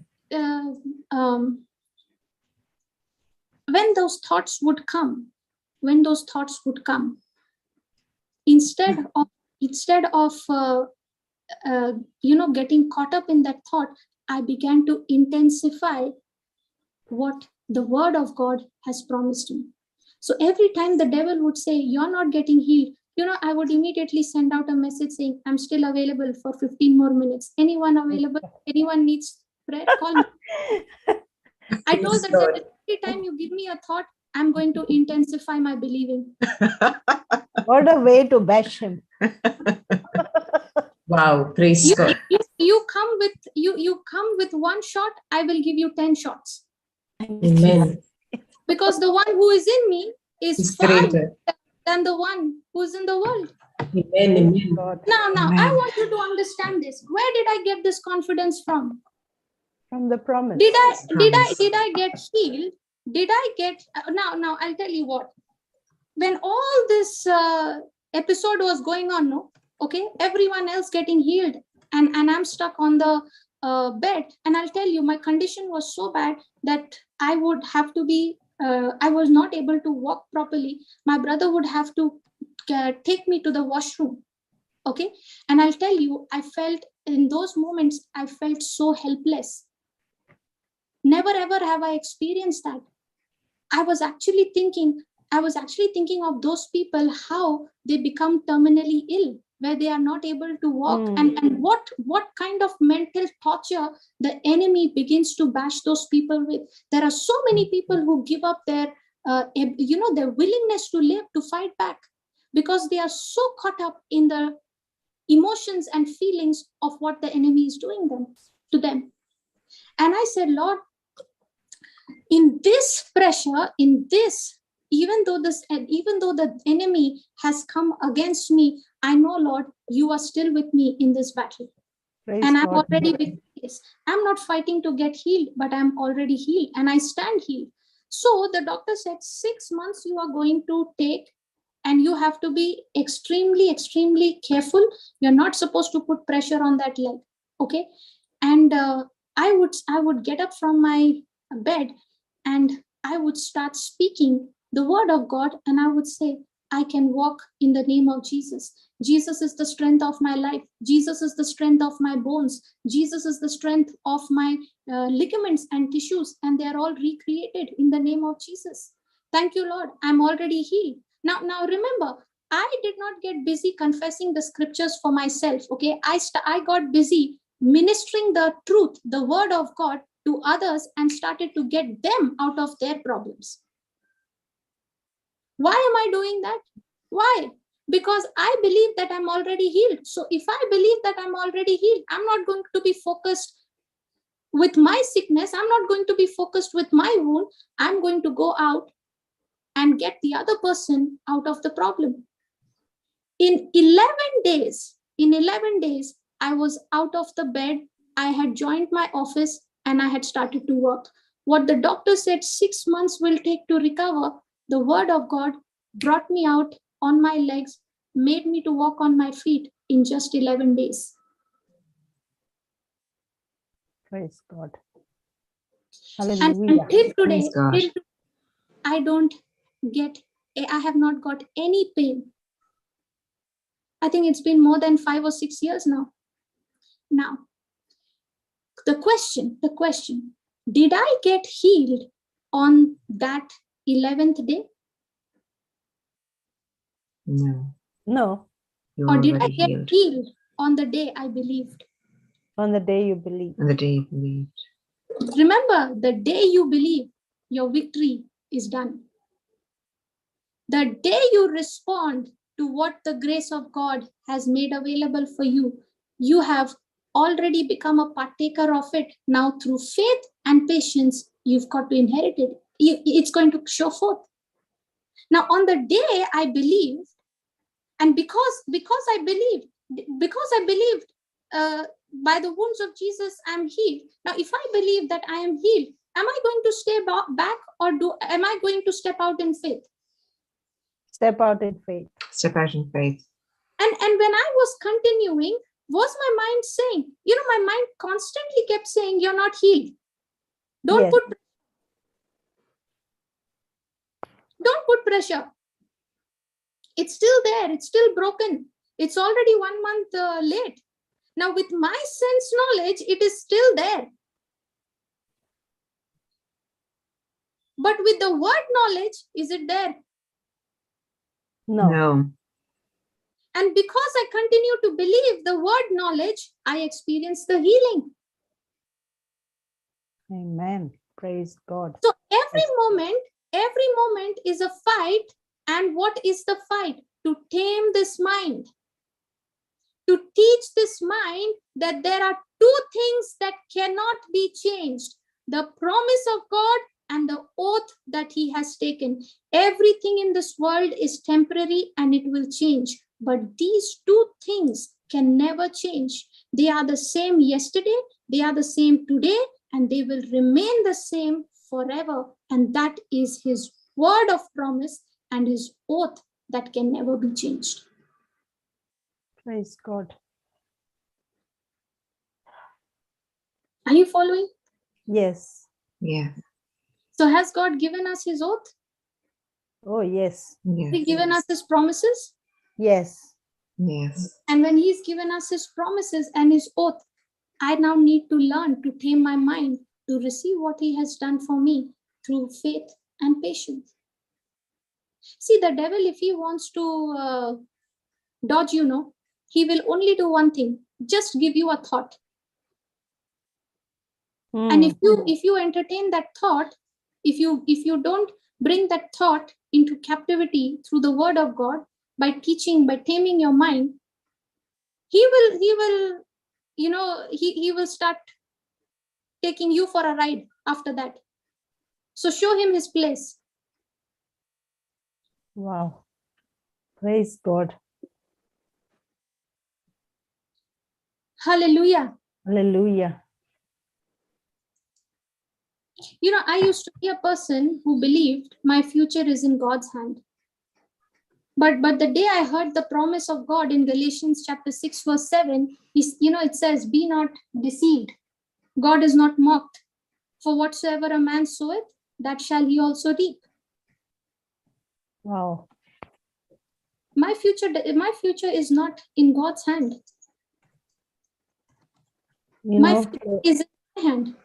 when those thoughts would come, instead of getting caught up in that thought, I began to intensify what the word of God has promised me. So every time the devil would say, you're not getting healed, I would immediately send out a message saying, I'm still available for 15 more minutes. Anyone available? Anyone needs prayer? Call me. I told the devil, every time you give me a thought, I'm going to intensify my believing. What a way to bash him. Wow, praise God. You come with one shot, I will give you 10 shots. Amen. Because the one who is in me is far greater than the one who's in the world. Amen. Now, Amen. I want you to understand this. Where did I get this confidence from? From the promise. Did I get healed did I get, now I'll tell you what, when all this episode was going on, no, okay, everyone else getting healed, and I'm stuck on the bed, and I'll tell you, my condition was so bad that I would have to be, I was not able to walk properly. My brother would have to take me to the washroom, okay, and I'll tell you, I felt in those moments, I felt so helpless. Never ever have I experienced that. I was actually thinking of those people, how they become terminally ill, where they are not able to walk, and what kind of mental torture the enemy begins to bash those people with. There are so many people who give up their their willingness to live, to fight back, because they are so caught up in the emotions and feelings of what the enemy is doing to them. And I said, Lord, in this pressure, in this, even though the enemy has come against me, I know, Lord, you are still with me in this battle. Praise and I'm God. already victorious. I'm not fighting to get healed, but I'm already healed, and I stand healed. So the doctor said 6 months you are going to take, and you have to be extremely, extremely careful. You're not supposed to put pressure on that leg, okay? And I would get up from my bed, and I would start speaking the word of God, and I would say, I can walk in the name of Jesus. Jesus is the strength of my life. Jesus is the strength of my bones. Jesus is the strength of my ligaments and tissues, and they are all recreated in the name of Jesus. Thank you, Lord. I'm already healed. Now remember, I did not get busy confessing the scriptures for myself, okay? I got busy ministering the truth, the word of God to others, and started to get them out of their problems. Why am I doing that? Why? Because I believe that I'm already healed. So if I believe that I'm already healed, I'm not going to be focused with my sickness. I'm not going to be focused with my wound. I'm going to go out and get the other person out of the problem. In 11 days, I was out of the bed. I had joined my office, and I had started to work. What the doctor said 6 months will take to recover, the word of God brought me out on my legs, made me to walk on my feet in just 11 days. Praise God. And Hallelujah. till today, Praise God. I have not got any pain. I think it's been more than 5 or 6 years now. Now, the question, did I get healed on that 11th day? No. No, You're Or did I already get healed. healed on the day I believed? on the day you believe. On the day you believed. Remember, the day you believe, your victory is done. The day you respond to what the grace of God has made available for you, you have already become a partaker of it. Now, through faith and patience, you've got to inherit it. It's going to show forth. Now, on the day I believed, and because I believed, by the wounds of Jesus, I'm healed. Now, if I believe that I am healed, am I going to stay back, or am I going to step out in faith? Step out in faith. Step out in faith. And when I was continuing, was my mind saying, my mind constantly kept saying, you're not healed. Don't put pressure. It's still there. It's still broken. It's already 1 month late. Now, with my sense knowledge, it is still there. But with the word knowledge, is it there? No. And because I continue to believe the word knowledge, I experience the healing. Amen. Praise God. So every moment is a fight. And what is the fight? To tame this mind. To teach this mind that there are 2 things that cannot be changed. The promise of God and the oath that he has taken. Everything in this world is temporary and it will change. But these 2 things can never change. They are the same yesterday, they are the same today, and they will remain the same forever. And that is his word of promise and his oath that can never be changed. Praise God. Are you following? Yes. Yeah. So has God given us his oath? Oh, yes. Yes. Has he given us his promises? Yes. Yes. And when he's given us his promises and his oath, I now need to learn to tame my mind to receive what he has done for me through faith and patience. See, the devil, if he wants to dodge, he will only do one thing, just give you a thought. And if you entertain that thought, if you don't bring that thought into captivity through the word of God, by teaching, by taming your mind, he will start taking you for a ride after that. So show him his place. Wow. Praise God. Hallelujah. Hallelujah. I used to be a person who believed my future is in God's hand. But the day I heard the promise of God in Galatians chapter 6 verse 7, it says, be not deceived. God is not mocked. For whatsoever a man soweth, that shall he also reap. Wow. My future is not in God's hand. My future is in my hand.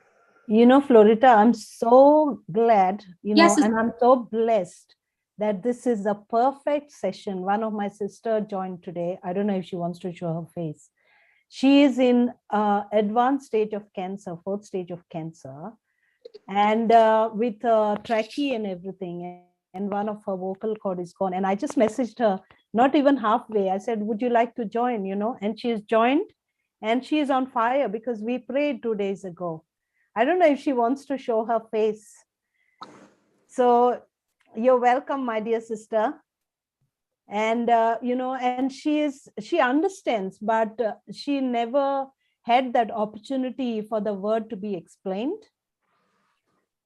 Florita, I'm so glad, Yes, and I'm so blessed that this is a perfect session. One of my sister joined today. I don't know if she wants to show her face. She is in advanced stage of cancer, 4th stage of cancer, and with trachea and everything. And one of her vocal cord is gone. And I just messaged her, not even halfway. I said, would you like to join, And she's joined, and she is on fire because we prayed 2 days ago. I don't know if she wants to show her face. So you're welcome, my dear sister. And, and she understands, but she never had that opportunity for the word to be explained.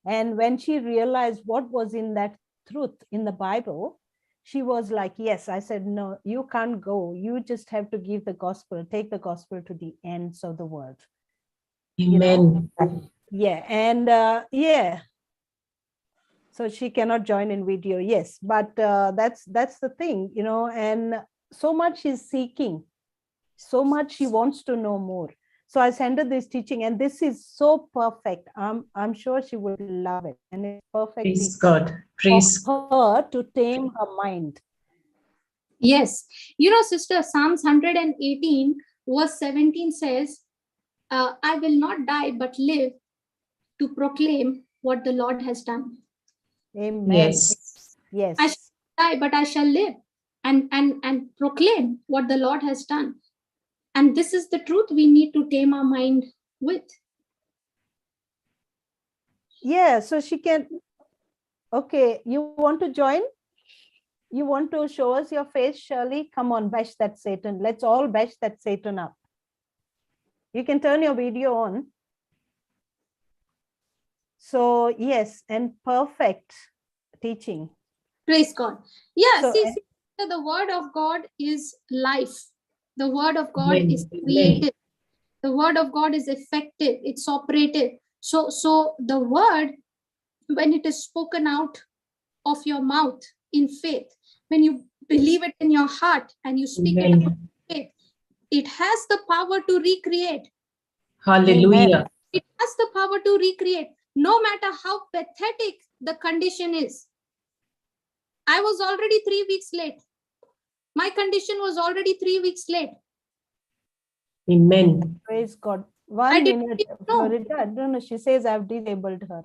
And when she realized what was in that truth in the Bible, she was like, yes. I said, no, you can't go. You just have to give the gospel, take the gospel to the ends of the world. Amen. Yeah. And yeah. So she cannot join in video. Yes. But that's the thing, and so much she's seeking, so much she wants to know more. So I sent her this teaching, and this is so perfect. I'm sure she would love it. And it's perfect. Praise God. Praise for her to tame her mind. Yes. Sister, Psalms 118 verse 17 says, I will not die but live to proclaim what the Lord has done. Amen. Yes. Yes. I shall die, but I shall live and proclaim what the Lord has done. And this is the truth we need to tame our mind with. Yeah, so she can. Okay, you want to join? You want to show us your face, Shirley? Come on, bash that Satan. Let's all bash that Satan up. You can turn your video on. So yes, and perfect teaching. Praise God. Yeah, so, see, the word of God is life. The word of God is creative. The word of God is effective. It's operative. So the word, when it is spoken out of your mouth in faith, when you believe it in your heart and you speak it out in faith, it has the power to recreate. Hallelujah. It has the power to recreate, no matter how pathetic the condition is. I was already 3 weeks late. My condition was already 3 weeks late. Amen. Praise God. 1 minute, Florida. I don't know. She says I've disabled her.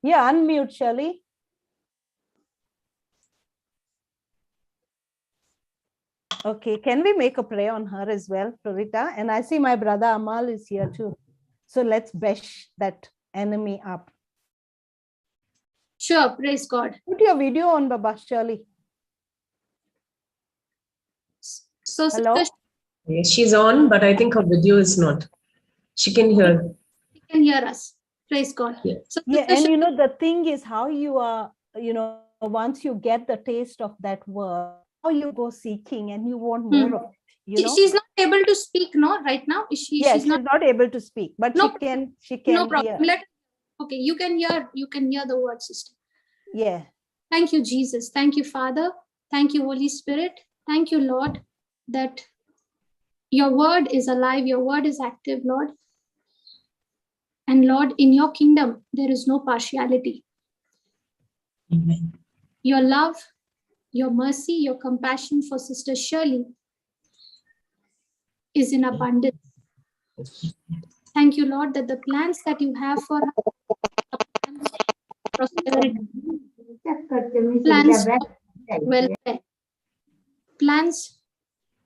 Yeah, unmute, Shirley. Okay, can we make a prayer on her as well, Florita? And I see my brother Amal is here too. So let's bash that enemy up. Sure, praise God. Put your video on, Baba, Shirley. So, hello? Yes, she's on, but I think her video is not. She can hear. She can hear us. Praise God. Yeah. So Yeah, Sister and the thing is how you are, once you get the taste of that word, how you go seeking and you want more of it, she's not able to speak, no, right now. Yes, She's not able to speak, but No, she can no problem. hear. Okay, you can hear the word, sister. Yeah. Thank you, Jesus. Thank you, Father. Thank you, Holy Spirit. Thank you, Lord, that your word is alive, your word is active, Lord. And Lord, in your kingdom, there is no partiality. Amen. Your love, your mercy, your compassion for Sister Shirley is in abundance. Thank you, Lord, that the plans that you have for her are plans of prosperity, plans of welfare, plans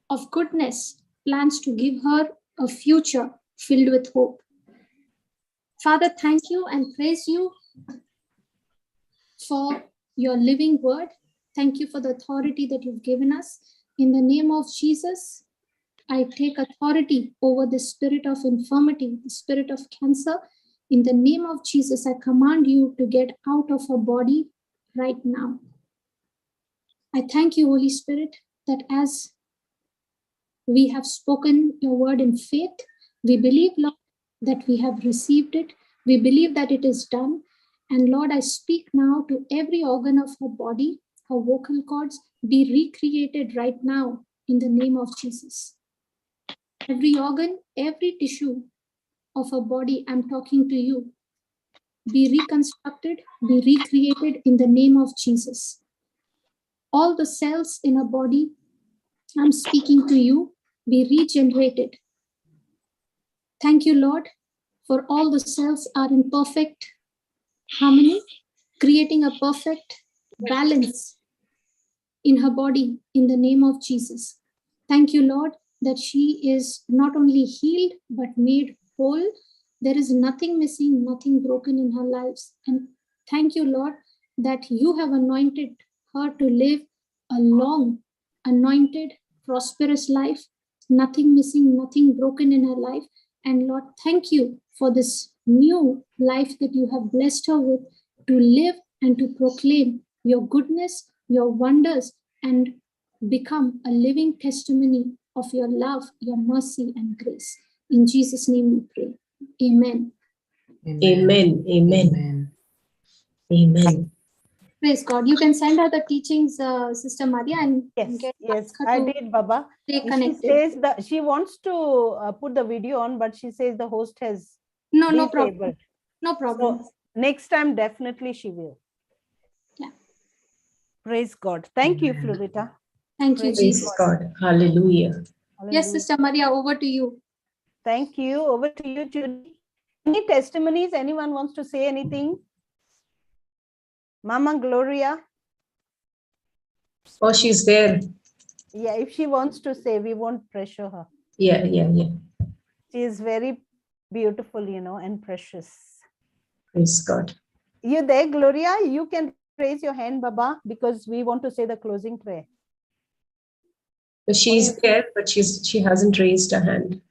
of goodness, plans to give her a future filled with hope. Father, thank you and praise you for your living word. Thank you for the authority that you've given us. In the name of Jesus, I take authority over the spirit of infirmity, the spirit of cancer. In the name of Jesus, I command you to get out of her body right now. I thank you, Holy Spirit, that as we have spoken your word in faith, we believe, Lord, that we have received it. We believe that it is done. And Lord, I speak now to every organ of her body, her vocal cords, be recreated right now in the name of Jesus. Every organ, every tissue of her body, I'm talking to you, be reconstructed, be recreated in the name of Jesus. All the cells in her body, I'm speaking to you, be regenerated. Thank you, Lord, for all the cells are in perfect harmony, creating a perfect balance in her body in the name of Jesus. Thank you, Lord, that she is not only healed but made whole. There is nothing missing, nothing broken in her lives. And thank you, Lord, that you have anointed her to live a long, anointed, prosperous life, nothing missing, nothing broken in her life. And Lord, thank you for this new life that you have blessed her with to live and to proclaim your goodness, your wonders, and become a living testimony of your love, your mercy, and grace. In Jesus' name we pray. Amen. Amen. Amen. Amen. Praise God. You can send her the teachings, Sister Maria, and Yes, I did, Baba. Stay She connected. says that she wants to put the video on, but she says the host has no problem. No problem. So next time, definitely she will. Yeah. Praise God. Thank you, Florita. Thank you, Praise Jesus. God. Hallelujah. Yes, Sister Maria, over to you. Thank you. Over to you, Judy. Any testimonies? Anyone wants to say anything? Mama Gloria? Oh, she's there. Yeah, if she wants to say, we won't pressure her. Yeah. She is very beautiful, and precious. Praise God. You there, Gloria? You can raise your hand, Baba, because we want to say the closing prayer. She's there, but she hasn't raised her hand.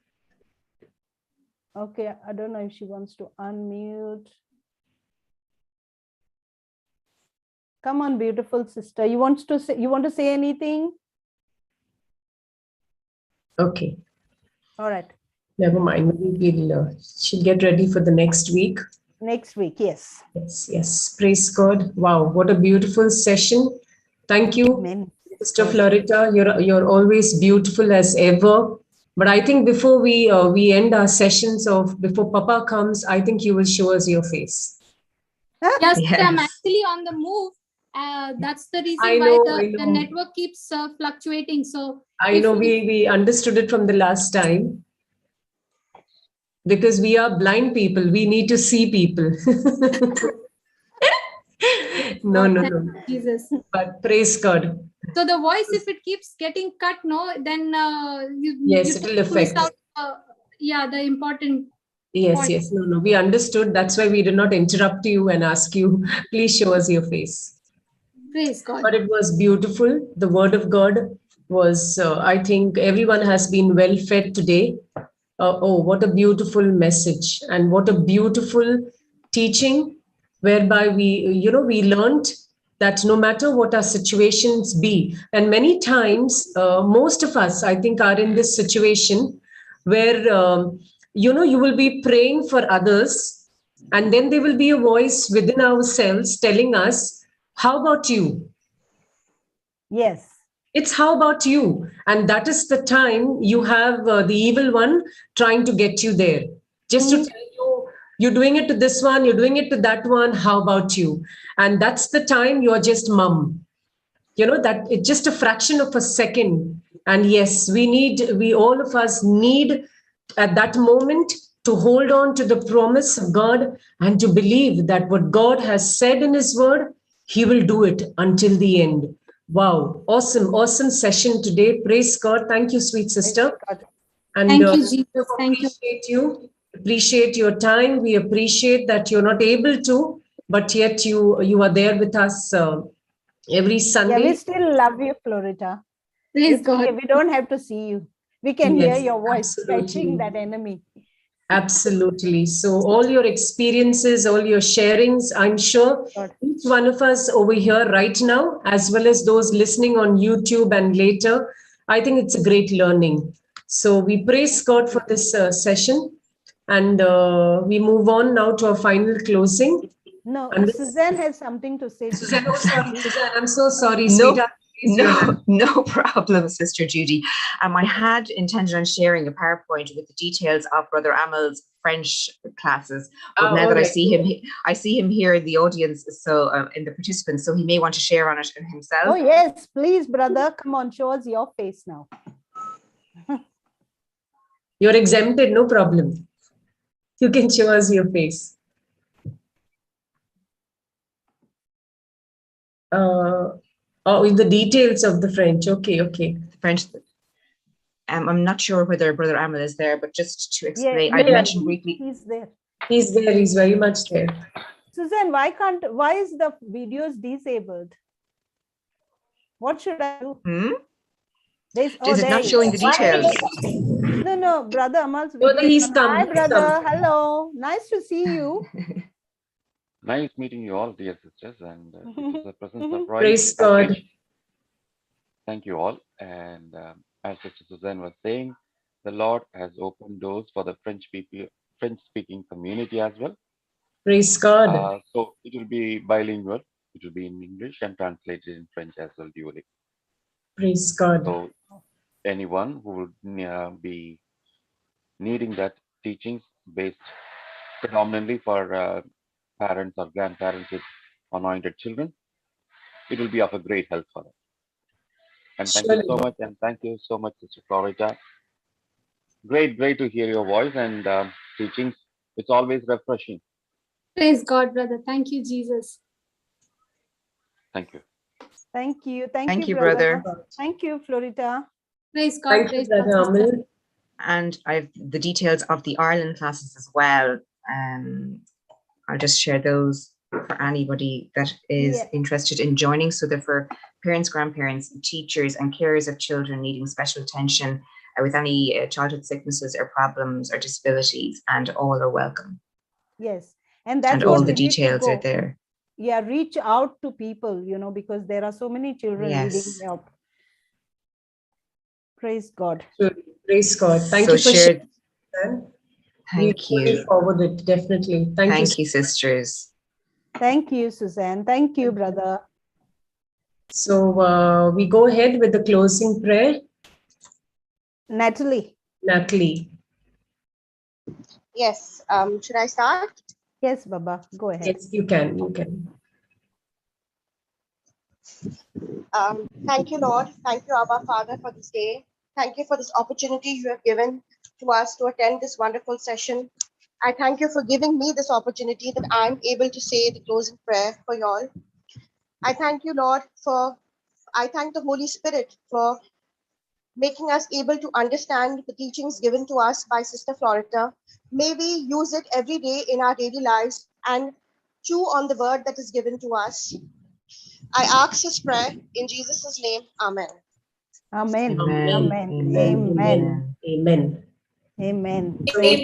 Okay, I don't know if she wants to unmute. Come on, beautiful sister. You want to say anything? Okay. All right. Never mind. She'll get ready for the next week. Next week, yes. Yes. Praise God. Wow, what a beautiful session. Thank you, Amen. Sister Florita. You're always beautiful as ever. But I think before we end our sessions before Papa comes, I think you will show us your face. Yes, I'm actually on the move. That's the reason why the network keeps fluctuating. So I know we understood it from the last time. Because we are blind people, we need to see people. No. Jesus. But praise God. So the voice, if it keeps getting cut, then it will affect. The important. Yes. No. We understood. That's why we did not interrupt you and ask you, please show us your face. Praise God. But it was beautiful. The word of God was, I think everyone has been well fed today. Oh, what a beautiful message, and what a beautiful teaching, whereby we learned that no matter what our situations be, and many times, most of us, I think, are in this situation where, you will be praying for others, and then there will be a voice within ourselves telling us, how about you? Yes. It's how about you? And that is the time you have the evil one trying to get you there. Just to tell you, you're doing it to this one, you're doing it to that one, how about you? And that's the time you're just mum. That it's just a fraction of a second. And yes, we all of us need at that moment to hold on to the promise of God and to believe that what God has said in his word, he will do it until the end. Wow, awesome session today. Praise God. Thank you, sweet sister. And Thank you, Jesus. Thank you. Appreciate your time. We appreciate that you're not able to, but yet you are there with us every Sunday. Yeah, we still love you, Florita. Praise God. We don't have to see you. We can hear your voice absolutely. fighting that enemy. Absolutely. So all your experiences, all your sharings, I'm sure each one of us over here right now, as well as those listening on YouTube and later, I think it's a great learning. So we praise God for this session, and we move on now to our final closing. No, Suzanne has something to say. Suzanne, Suzanne, I'm so sorry, No, sweetheart. no problem, Sister Judy. I had intended on sharing a PowerPoint with the details of Brother Amel's French classes, but now that I see him here in the audience, so in the participants, so he may want to share on it himself. Oh yes, please, brother, come on, show us your face now. You're exempted, no problem. You can show us your face. The details of the French. Okay. French. I'm not sure whether Brother Amel is there, but just to explain, I mentioned briefly. He's there. He's there. He's very much there. Suzanne, why is the videos disabled? What should I do? Is it not showing the details? No, Brother Amal's video. He's come. Hi, brother. Hello. Nice to see you. Nice meeting you all, dear sisters, and it is a present surprise. Praise God. Thank you all. And as Sister Suzanne was saying, the Lord has opened doors for the French-speaking community as well. Praise God. So it will be bilingual. It will be in English and translated in French as well, dually. Praise God. So anyone who would be needing that teachings based predominantly for parents or grandparents with anointed children, it will be of a great help for them. And thank you so much, and thank you so much, Sister Florita. Great to hear your voice and teachings. It's always refreshing. Praise God, brother. Thank you, Jesus. Thank you. Thank you, brother. Thank you, Florita. Praise God. Praise God. And I've the details of the Ireland classes as well. I'll just share those for anybody that is interested in joining. So they're for parents, grandparents, teachers, and carers of children needing special attention with any childhood sicknesses or problems or disabilities, and all are welcome. Yes, and that's all the details are there. Yeah, reach out to people, because there are so many children needing help. Praise God. Praise God. Thank you for sharing. Thank you. Forward it, definitely. Thank you, sisters. Thank you, Suzanne. Thank you, brother. So we go ahead with the closing prayer. Natalie. Yes. Should I start? Yes, Baba. Go ahead. Yes, you can. Thank you, Lord. Thank you, Abba Father, for this day. Thank you for this opportunity you have given to us to attend this wonderful session. I thank you for giving me this opportunity that I'm able to say the closing prayer for y'all. I thank you, Lord, I thank the Holy Spirit for making us able to understand the teachings given to us by Sister Florita. May we use it every day in our daily lives and chew on the word that is given to us. I ask this prayer in Jesus' name. Amen. Amen. Amen. Amen. Amen.